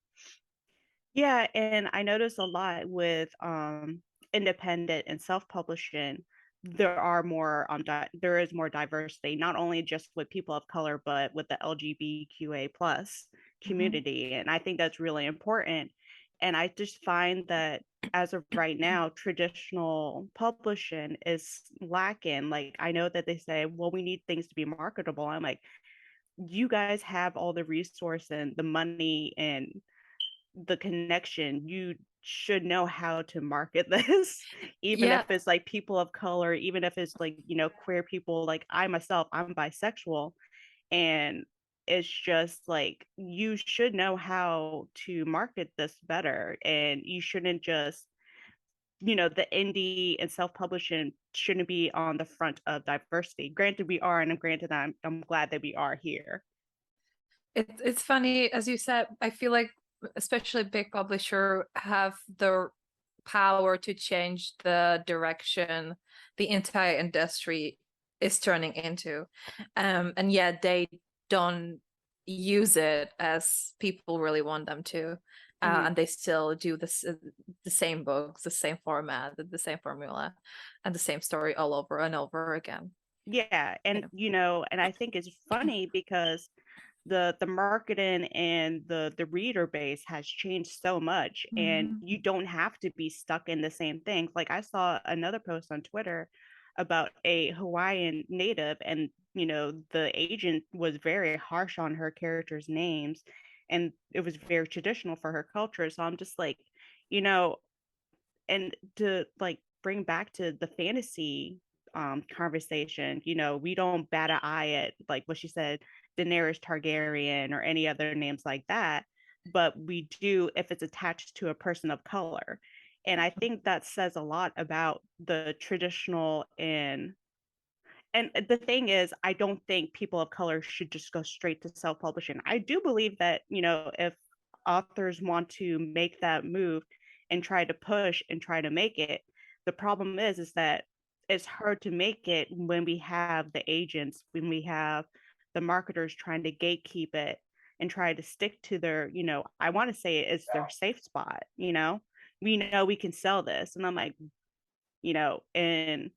Yeah, and I notice a lot with independent and self-publishing, there is more diversity, not only just with people of color, but with the LGBTQA plus community. And I think that's really important. And I just find that as of right now, traditional publishing is lacking. Like, I know that they say, well, we need things to be marketable. I'm like, you guys have all the resource and the money and the connection. You should know how to market this, even if it's like people of color, even if it's like, queer people. Like I myself, I'm bisexual, and it's just like, you should know how to market this better, and you shouldn't just, the indie and self-publishing shouldn't be on the front of diversity. Granted we are, and I'm glad that we are here. It's funny, as you said, I feel like especially big publisher have the power to change the direction the entire industry is turning into, and yet they don't use it as people really want them to, and they still do this the same books, the same format, the same formula, and the same story all over and over again. Yeah, and and I think it's funny because the marketing and the reader base has changed so much, and you don't have to be stuck in the same things. Like I saw another post on Twitter about a Hawaiian native, and the agent was very harsh on her characters' names, and it was very traditional for her culture. So I'm just like, you know, and to like bring back to the fantasy conversation, we don't bat an eye at like what she said, Daenerys Targaryen or any other names like that, but we do if it's attached to a person of color. And I think that says a lot about the traditional and the thing is, I don't think people of color should just go straight to self-publishing. I do believe that, if authors want to make that move and try to push and try to make it, the problem is that it's hard to make it when we have the agents, when we have the marketers trying to gatekeep it and try to stick to their, I want to say it's their safe spot, we know we can sell this. And I'm like, and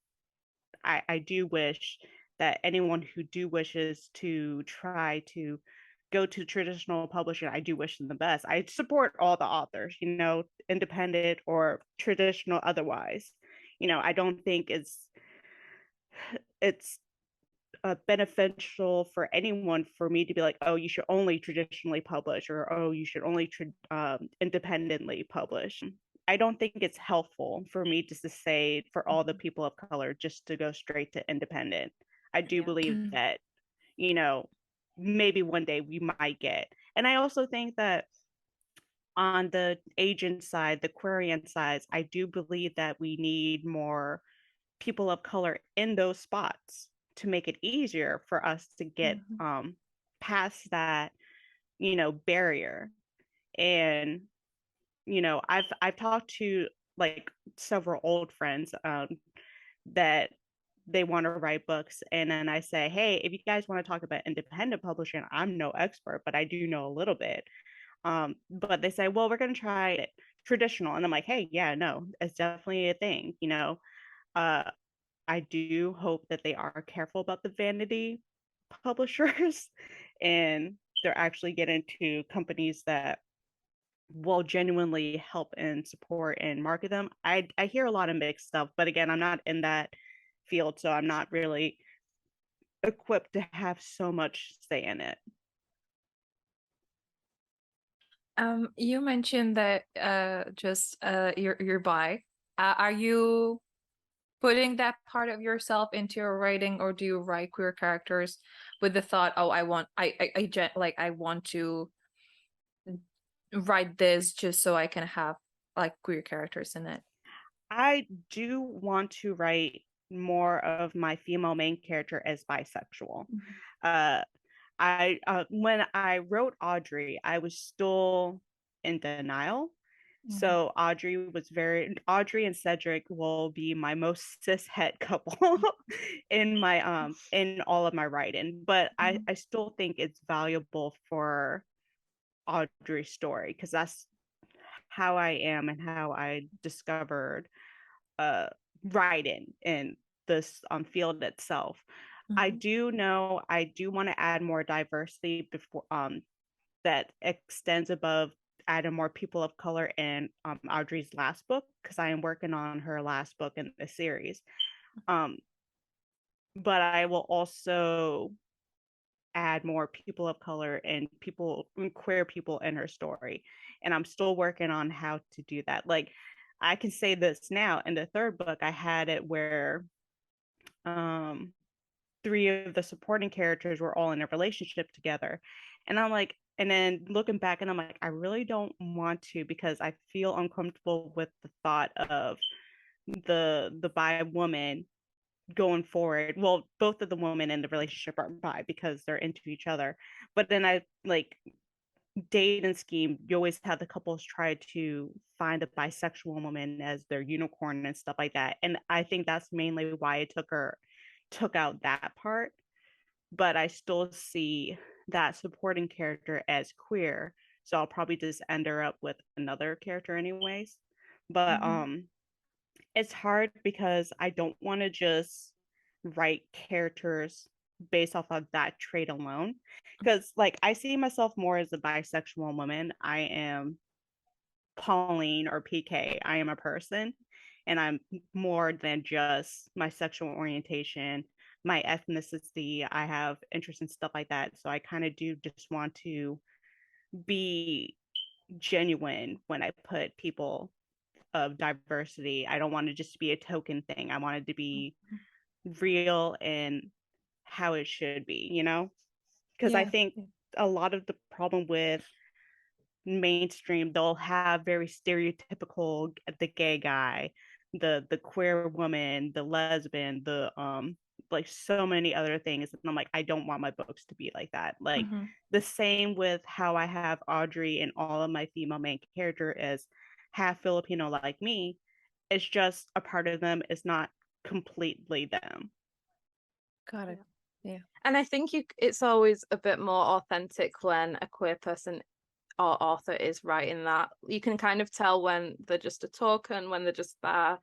I do wish that anyone who wishes to try to go to traditional publishing, I do wish them the best. I support all the authors, independent or traditional otherwise. I don't think it's beneficial for anyone for me to be like, oh, you should only traditionally publish, or oh, you should only independently publish. I don't think it's helpful for me just to say for all the people of color just to go straight to independent. I do believe that, maybe one day we might get. And I also think that on the agent side, the querying side, I do believe that we need more people of color in those spots to make it easier for us to get past that, barrier. And I've talked to like several old friends that they want to write books, and then I say, hey, if you guys want to talk about independent publishing, I'm no expert, but I do know a little bit. But they say, well, we're going to try it traditional, and I'm like, hey, yeah, no, it's definitely a thing. I do hope that they are careful about the vanity publishers and they're actually getting to companies that will genuinely help and support and market them. I hear a lot of mixed stuff, but again, I'm not in that field, so I'm not really equipped to have so much say in it. You mentioned that you're bi. Are you putting that part of yourself into your writing, or do you write queer characters with the thought, oh, I want to write this just so I can have like queer characters in it? I do want to write more of my female main character as bisexual. When I wrote Audrey, I was still in denial. So Audrey and Cedric will be my most cis het couple in my in all of my writing. But I still think it's valuable for Audrey's story because that's how I am and how I discovered writing in this field itself. I do know I do want to add more diversity before that extends above adding more people of color in Audrey's last book, because I am working on her last book in the series. But I will also add more people of color and queer people in her story. And I'm still working on how to do that. Like, I can say this now, in the third book, I had it where 3 of the supporting characters were all in a relationship together. And I'm like, and then looking back, and I'm like, I really don't want to, because I feel uncomfortable with the thought of the bi woman going forward. Well, both of the women in the relationship are bi because they're into each other. But then I like date and scheme, you always have the couples try to find a bisexual woman as their unicorn and stuff like that. And I think that's mainly why I took out that part. But I still see that supporting character as queer, so I'll probably just end her up with another character anyways. But it's hard because I don't want to just write characters based off of that trait alone, because like I see myself more as a bisexual woman. I am Pauline or PK. I am a person, and I'm more than just my sexual orientation, my ethnicity. I have interests in stuff like that. So I kind of do just want to be genuine when I put people of diversity. I don't want to just be a token thing. I want it to be real and how it should be, you know? Because I think a lot of the problem with mainstream, they'll have very stereotypical, the gay guy, the queer woman, the lesbian, the like so many other things, and I'm like, I don't want my books to be like that. Like the same with how I have Audrey and all of my female main character is half Filipino like me. It's just a part of them, is not completely them. Got it. Yeah. And I think it's always a bit more authentic when a queer person or author is writing that. You can kind of tell when they're just a token, when they're just there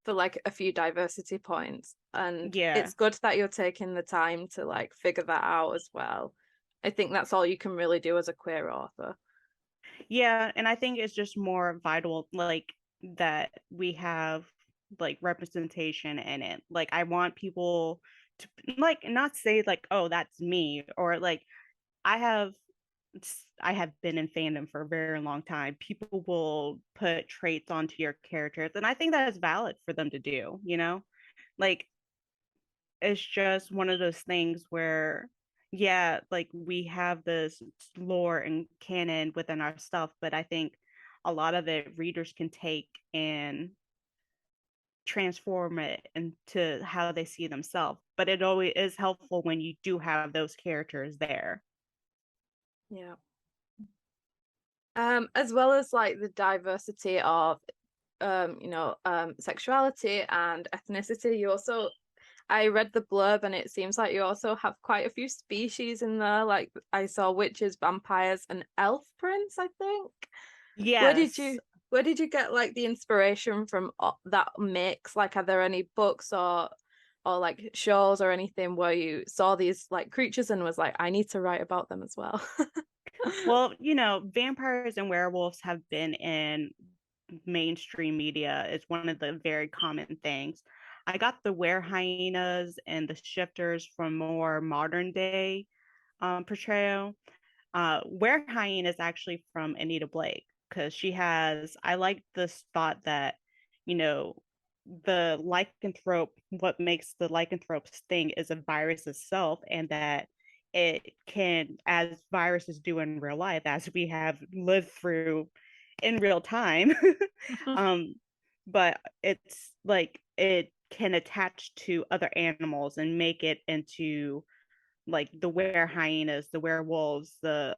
for like a few diversity points. And it's good that you're taking the time to like figure that out as well. I think that's all you can really do as a queer author. Yeah, and I think it's just more vital, like, that we have like representation in it. Like, I want people to like not say like, oh, that's me, or like I have been in fandom for a very long time. People will put traits onto your characters, and I think that is valid for them to do, you know? Like, it's just one of those things where, yeah, like we have this lore and canon within our stuff, but I think a lot of it readers can take and transform it into how they see themselves. But it always is helpful when you do have those characters there. Yeah. As well as like the diversity of sexuality and ethnicity, I read the blurb and it seems like you also have quite a few species in there. Like I saw witches, vampires, and elf prince, I think. Yes. Where did you get like the inspiration from that mix? Like, are there any books or like shows or anything where you saw these like creatures and was like, I need to write about them as well? Well, vampires and werewolves have been in mainstream media. It's one of the very common things. I got the were-hyenas and the shifters from more modern day portrayal. Were-hyena is actually from Anita Blake, because I like this thought that, the lycanthrope, what makes the lycanthrope sting is a virus itself, and that it can, as viruses do in real life, as we have lived through in real time, but it's like it can attach to other animals and make it into like the were-hyenas, the werewolves, the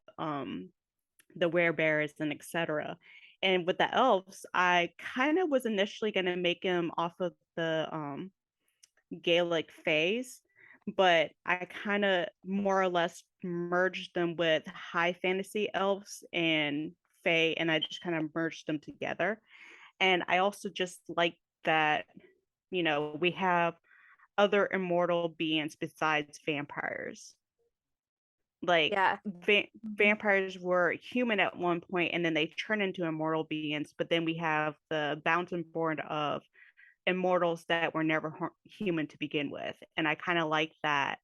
werebears, and etc. And with the elves, I kind of was initially going to make them off of the Gaelic fays, but I kind of more or less merged them with high fantasy elves and fae, and I just kind of merged them together. And I also just like that, we have other immortal beings besides vampires. Like, vampires were human at one point, and then they turn into immortal beings, but then we have the bouncing board of immortals that were never human to begin with. And I kind of like that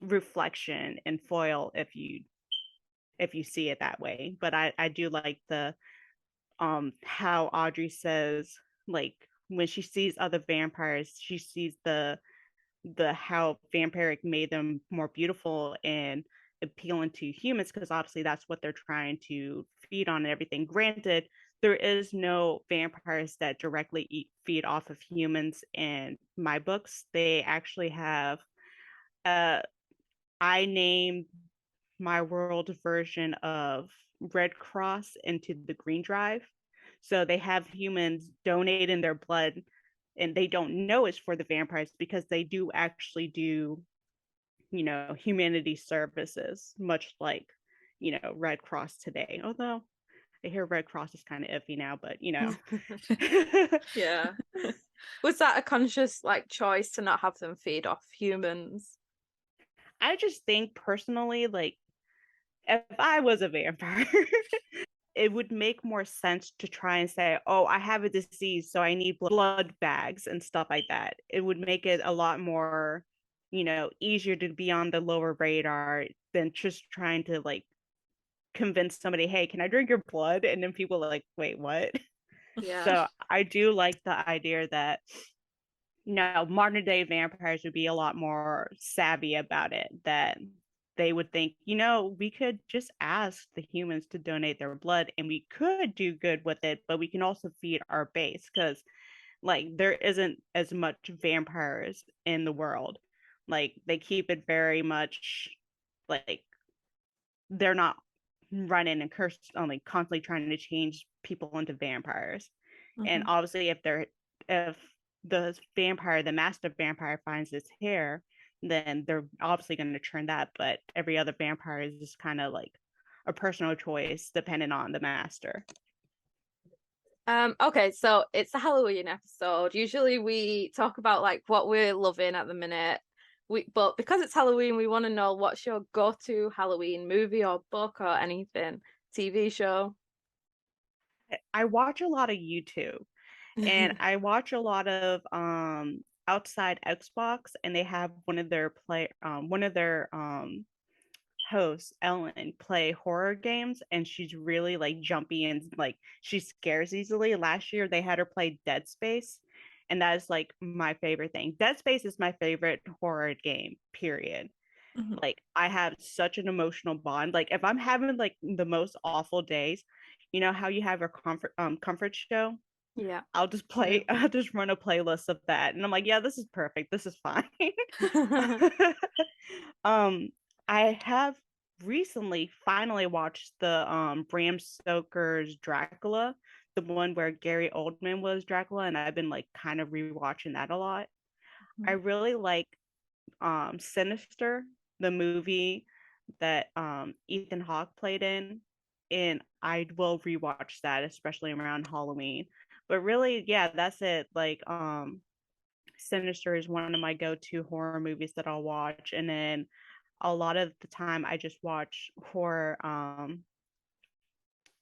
reflection and foil, if you see it that way. But I do like the how Audrey says, like, when she sees other vampires, she sees the how vampiric made them more beautiful and appealing to humans, because obviously that's what they're trying to feed on and everything. Granted, there is no vampires that directly feed off of humans in my books. They actually have I named my world version of Red Cross into the Green Drive. So they have humans donating their blood, and they don't know it's for the vampires, because they do actually do, humanity services, much like, Red Cross today. Although I hear Red Cross is kind of iffy now, but Yeah. Was that a conscious like choice to not have them feed off humans? I just think personally, like, if I was a vampire, it would make more sense to try and say, oh, I have a disease, so I need blood bags and stuff like that. It would make it a lot more, easier to be on the lower radar than just trying to like convince somebody, hey, can I drink your blood? And then people are like, wait, what? Yeah. So I do like the idea that modern day vampires would be a lot more savvy about it, that they would think, we could just ask the humans to donate their blood and we could do good with it, but we can also feed our base because like there isn't as much vampires in the world. Like they keep it very much like they're not running and only constantly trying to change people into vampires. And obviously if the master vampire finds its hair, then they're obviously going to turn that, but every other vampire is just kind of like a personal choice depending on the master. Okay, so it's a Halloween episode. Usually we talk about like what we're loving at the minute. But because it's Halloween, we want to know what's your go-to Halloween movie or book or anything, TV show. I watch a lot of YouTube and I watch a lot of outside Xbox, and they have one of their hosts, Ellen, play horror games, and she's really like jumpy and like she scares easily. Last year they had her play Dead Space, and that is like my favorite thing. Dead Space is my favorite horror game, period. Like I have such an emotional bond. Like if I'm having like the most awful days, you know how you have your comfort show? Yeah. I'll just run a playlist of that, and I'm like, yeah, this is perfect. This is fine. I have recently finally watched the Bram Stoker's Dracula, the one where Gary Oldman was Dracula, and I've been like kind of rewatching that a lot. I really like Sinister, the movie that Ethan Hawke played in, and I will rewatch that, especially around Halloween. But really, yeah, that's it. Like Sinister is one of my go-to horror movies that I'll watch, and then a lot of the time I just watch horror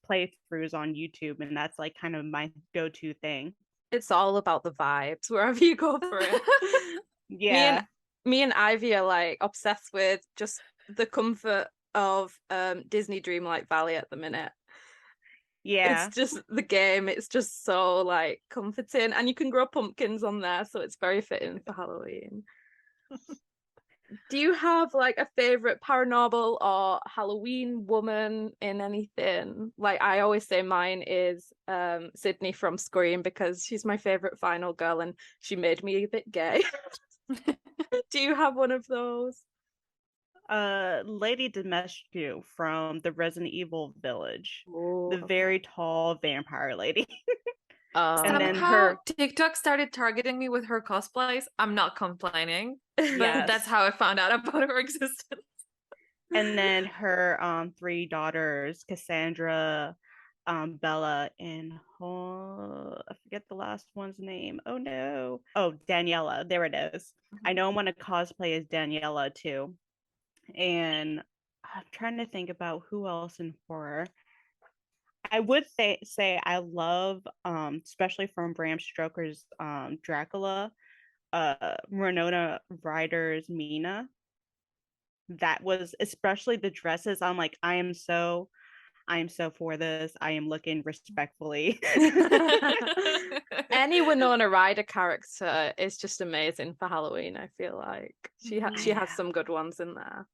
playthroughs on YouTube, and that's like kind of my go-to thing. It's all about the vibes wherever you go for it. Yeah. Me and Ivy are like obsessed with just the comfort of Disney Dreamlight Valley at the minute. Yeah. It's just the game, it's just so like comforting, and you can grow pumpkins on there, so it's very fitting for Halloween. Do you have like a favorite paranormal or Halloween woman in anything? Like I always say mine is Sydney from Scream, because she's my favorite final girl and she made me a bit gay. Do you have one of those? Lady Dimitrescu from the Resident Evil Village. Ooh, the very tall vampire lady. And then her TikTok started targeting me with her cosplays. I'm not complaining, but Yes. that's how I found out about her existence. And then her three daughters, Cassandra, Bella, and I forget the last one's name. Oh no. Oh, Daniela. There it is. I know I want to cosplay as Daniela too. And I'm trying to think about who else in horror. I would say I love, especially from Bram Stoker's Dracula, Winona Ryder's Mina. That was, especially the dresses. I'm like, I am so for this. I am looking respectfully. Any Winona Ryder character is just amazing for Halloween. I feel like she has some good ones in there.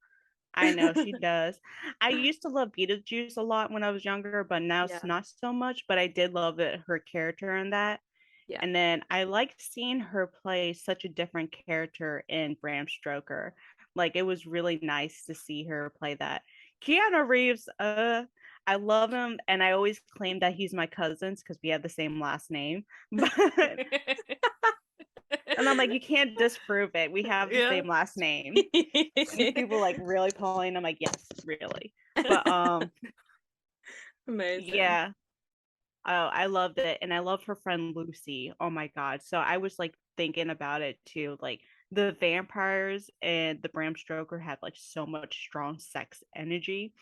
I know she does. I used to love Beetlejuice a lot when I was younger, but now it's not so much. But I did love her character in that. Yeah. And then I liked seeing her play such a different character in Bram Stoker. Like it was really nice to see her play that. Keanu Reeves, I love him, and I always claim that he's my cousin because we have the same last name. But and I'm like, you can't disprove it. We have the same last name. People like really pulling. I'm like, yes, really. But amazing. Yeah. Oh, I loved it, and I love her friend Lucy. Oh my god! So I was like thinking about it too. Like the vampires and the Bram Stoker have like so much strong sex energy,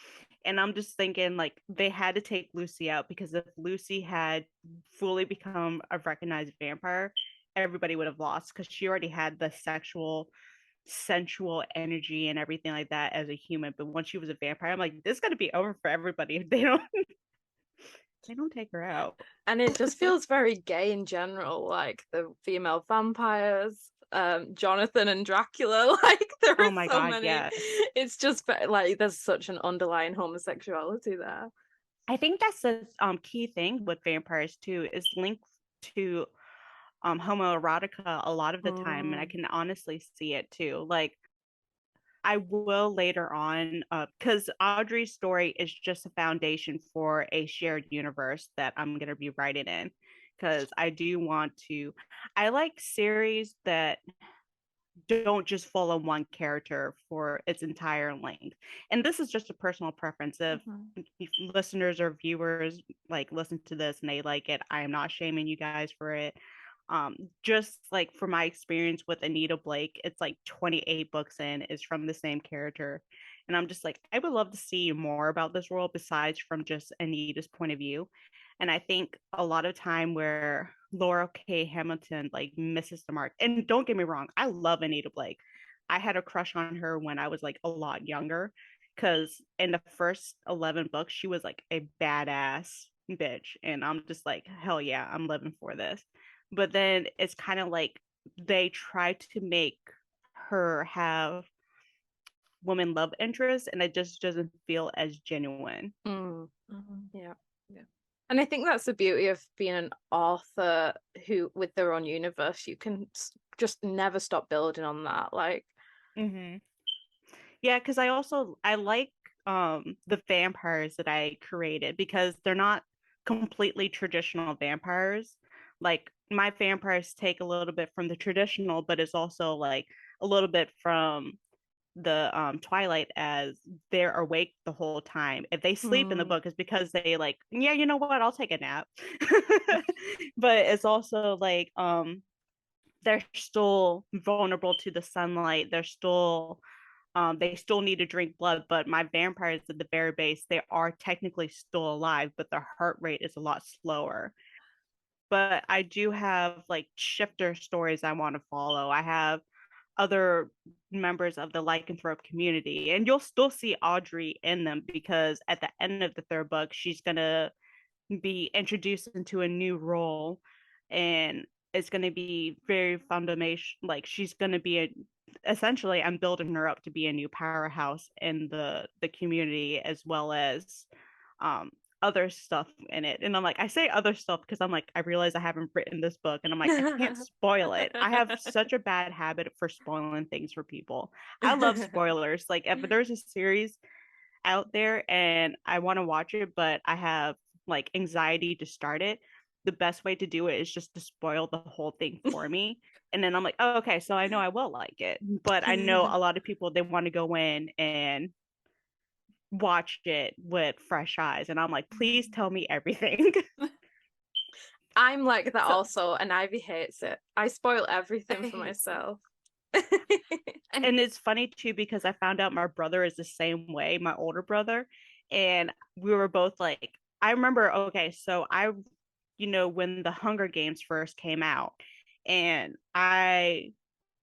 And I'm just thinking, like, they had to take Lucy out, because if Lucy had fully become a recognized vampire, everybody would have lost, because she already had the sensual energy and everything like that as a human. But once she was a vampire, I'm like, this is gonna be over for everybody if they don't take her out. And it just feels very gay in general, like the female vampires, Jonathan and Dracula, like there Oh are my so God, many. yes. It's just like there's such an underlying homosexuality there. I think that's the key thing with vampires too, is linked to homoerotica a lot of the time, and I can honestly see it too. Like, I will later on, because Audrey's story is just a foundation for a shared universe that I'm going to be writing in. Because I like series that don't just follow one character for its entire length. And this is just a personal preference. If listeners or viewers like listen to this and they like it, I am not shaming you guys for it. Just like for my experience with Anita Blake, it's like 28 books in, is from the same character. And I'm just like, I would love to see more about this world besides from just Anita's point of view. And I think a lot of time where Laura K. Hamilton like misses the mark. And don't get me wrong, I love Anita Blake. I had a crush on her when I was like a lot younger, because in the first 11 books, she was like a badass bitch. And I'm just like, hell yeah, I'm living for this. But then it's kind of like they try to make her have woman love interests, and it just doesn't feel as genuine. Yeah. And I think that's the beauty of being an author who, with their own universe, you can just never stop building on that. Like, yeah, because I like the vampires that I created, because they're not completely traditional vampires. Like, my vampires take a little bit from the traditional, but it's also like a little bit from the Twilight, as they're awake the whole time. If they sleep in the book, it's because they like, yeah, you know what, I'll take a nap. But it's also like they're still vulnerable to the sunlight. They're still they still need to drink blood. But my vampires at the very base, they are technically still alive, but their heart rate is a lot slower. But I do have like shifter stories I want to follow. I have other members of the lycanthrope community, and you'll still see Audrey in them, because at the end of the third book, she's gonna be introduced into a new role, and it's going to be very fundamental. Like, she's going to be essentially, I'm building her up to be a new powerhouse in the community, as well as other stuff in it. And I'm like, I say other stuff because I'm like, I realize I haven't written this book, and I'm like, I can't spoil it. I have such a bad habit for spoiling things for people. I love spoilers. Like, if there's a series out there and I want to watch it, but I have like anxiety to start it, the best way to do it is just to spoil the whole thing for me. And then I'm like, oh, okay, so I know I will like it. But I know a lot of people, they want to go in and watch it with fresh eyes. And I'm like, please tell me everything. I'm like that also, and Ivy hates it. I spoil everything for myself. And it's funny too, because I found out my brother is the same way, my older brother. And we were both like, I remember, okay, so when the Hunger Games first came out, and I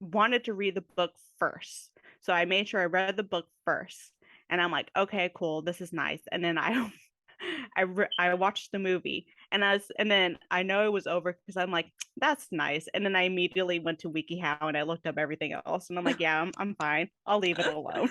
wanted to read the book first. So I made sure I read the book first. And I'm like, okay, cool, this is nice. And then I watched the movie, and then I know it was over because I'm like, that's nice. And then I immediately went to WikiHow and I looked up everything else, and I'm like, yeah, I'm fine. I'll leave it alone.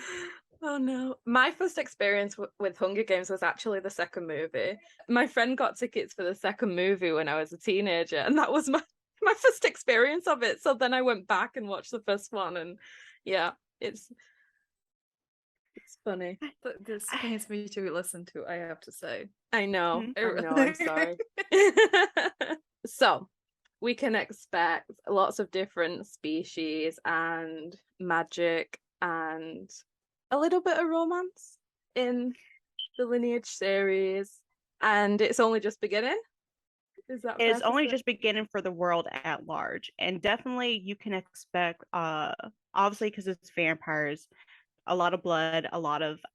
Oh no. My first experience with Hunger Games was actually the second movie. My friend got tickets for the second movie when I was a teenager, and that was my first experience of it. So then I went back and watched the first one, and yeah, it's funny. This pains me to listen to, I have to say. I know, I'm sorry. So we can expect lots of different species and magic and a little bit of romance in the Lineage series, and it's only just beginning. Is that it's only just beginning for the world at large, and definitely you can expect obviously, because it's vampires, a lot of blood,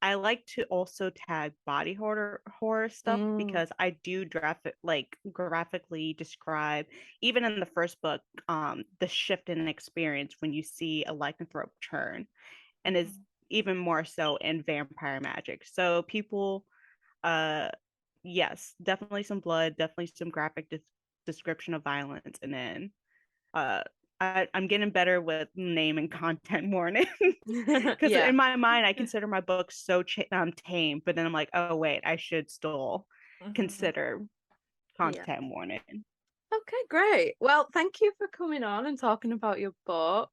I like to also tag body horror stuff because I do graphically describe, even in the first book, the shift in experience when you see a lycanthrope turn, and is even more so in vampire magic. So people, yes, definitely some blood, definitely some graphic description of violence, and then I'm getting better with name and content warning because Yeah. in my mind I consider my books so tame, but then I'm like, oh wait, I should still consider content warning. Okay, great. Well, thank you for coming on and talking about your book.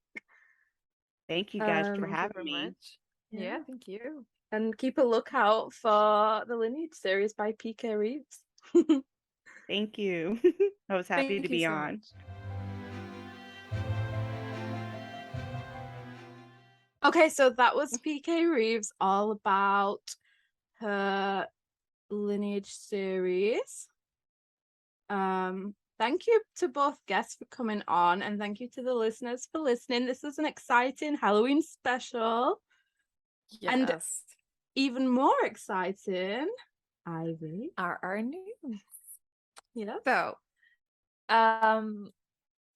Thank you guys for Thank you having very me. much. Yeah, thank you. And keep a lookout for the Lineage series by P.K. Reeves. Thank you. I was happy Thank to you be so on. much. Okay, so that was P.K. Reeves all about her Lineage series. Thank you to both guests for coming on, and thank you to the listeners for listening. This was an exciting Halloween special. Yes. And even more exciting, Ivy. Our news. Yeah. So,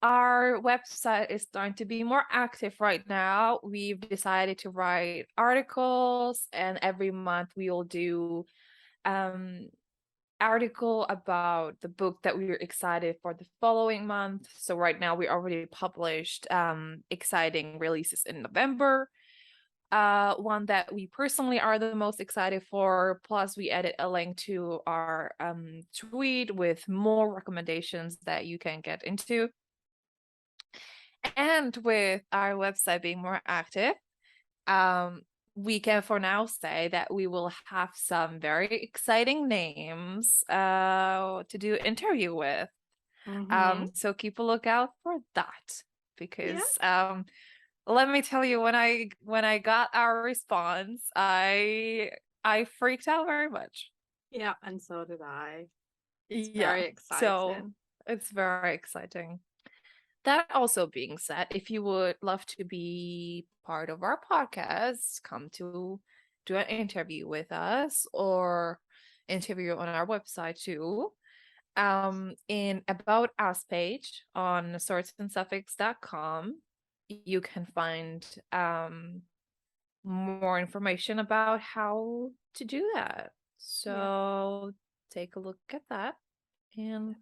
our website is starting to be more active right now. We've decided to write articles, and every month we will do article about the book that we are excited for the following month. So right now we already published exciting releases in November. One that we personally are the most excited for. Plus, we added a link to our tweet with more recommendations that you can get into. And with our website being more active, we can for now say that we will have some very exciting names to do interview with. So keep a lookout for that, because let me tell you, when I got our response, I freaked out very much. Yeah, and so did I. It's very exciting. So it's very exciting. That also being said, if you would love to be part of our podcast, come to do an interview with us or interview on our website too. In About Us page on swordsandsuffix.com, you can find more information about how to do that. So take a look at that, and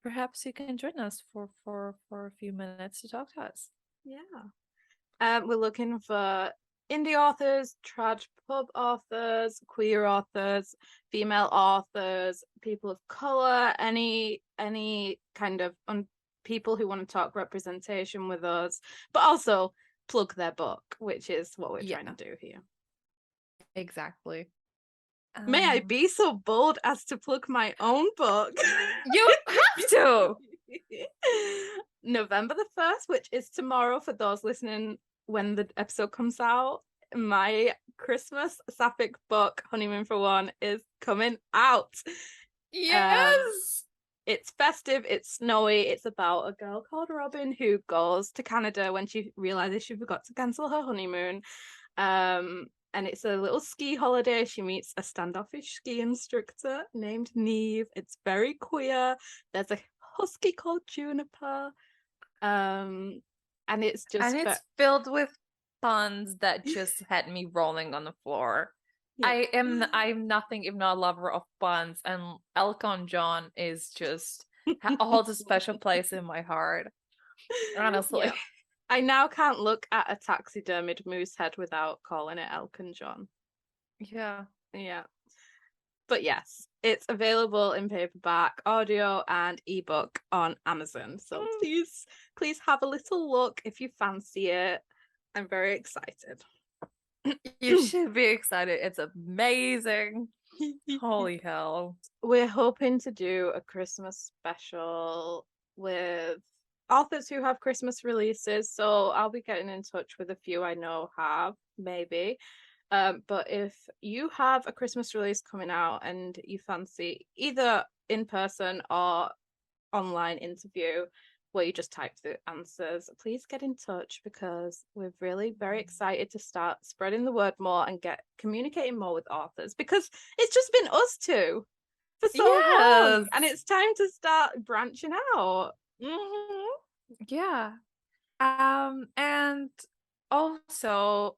perhaps you can join us for a few minutes to talk to us. We're looking for indie authors, trad pub authors, queer authors, female authors, people of color, any kind of people who want to talk representation with us, but also plug their book, which is what we're trying to do here. Exactly. May I be so bold as to plug my own book? You have to! November the 1st, which is tomorrow for those listening when the episode comes out, my Christmas Sapphic book, Honeymoon for One, is coming out. Yes! It's festive, it's snowy, it's about a girl called Robin who goes to Canada when she realizes she forgot to cancel her honeymoon. And it's a little ski holiday. She meets a standoffish ski instructor named Neve. It's very queer. There's a husky called Juniper. And it's filled with puns that just had me rolling on the floor. Yeah. I'm nothing if not a lover of puns, and Elcon John is just holds a special place in my heart. Honestly. Yeah. I now can't look at a taxidermied moose head without calling it Elkin John. Yeah. But yes, it's available in paperback, audio, and ebook on Amazon. So please have a little look if you fancy it. I'm very excited. You should be excited. It's amazing. Holy hell. We're hoping to do a Christmas special with authors who have Christmas releases, so I'll be getting in touch with a few I know have, maybe. But if you have a Christmas release coming out and you fancy either in person or online interview, where you just type the answers, please get in touch because we're really very excited to start spreading the word more and communicating more with authors, because it's just been us two for so long, and it's time to start branching out. Yeah. And also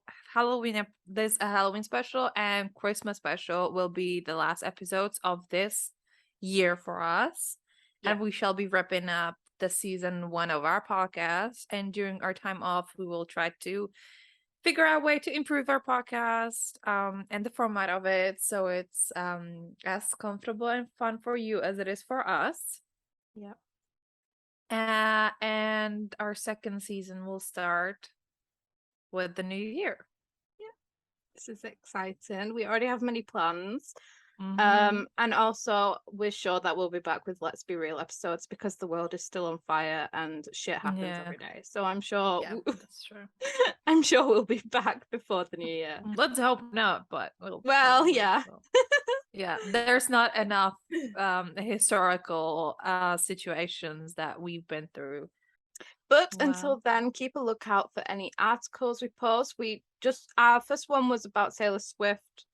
this Halloween special and Christmas special will be the last episodes of this year for us. And we shall be wrapping up the season 1 of our podcast. And during our time off, we will try to figure out a way to improve our podcast and the format of it, so it's as comfortable and fun for you as it is for us. Yeah. And our second season will start with the new year. Yeah, this is exciting. We already have many plans. And also we're sure that we'll be back with Let's Be Real episodes, because the world is still on fire and shit happens every day. So I'm sure that's true. I'm sure we'll be back before the new year. Let's hope not, but yeah, there's not enough historical situations that we've been through. But until then, keep a lookout for any articles we post. Our first one was about Taylor Swift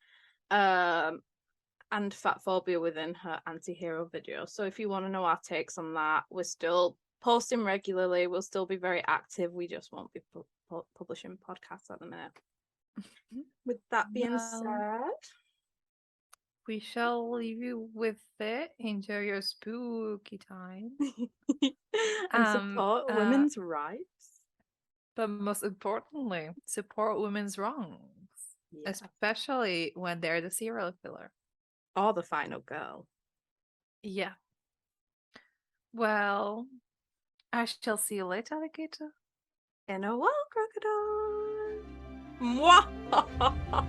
and fat phobia within her anti-hero video. So if you want to know our takes on that, we're still posting regularly. We'll still be very active. We just won't be publishing podcasts at the minute. With that being said, we shall leave you with it. Enjoy your spooky time. And support women's rights. But most importantly, support women's wrongs. Yeah. Especially when they're the serial killer. Or the final girl. Yeah. Well, I shall see you later, alligator. In a while, crocodile. Mwah!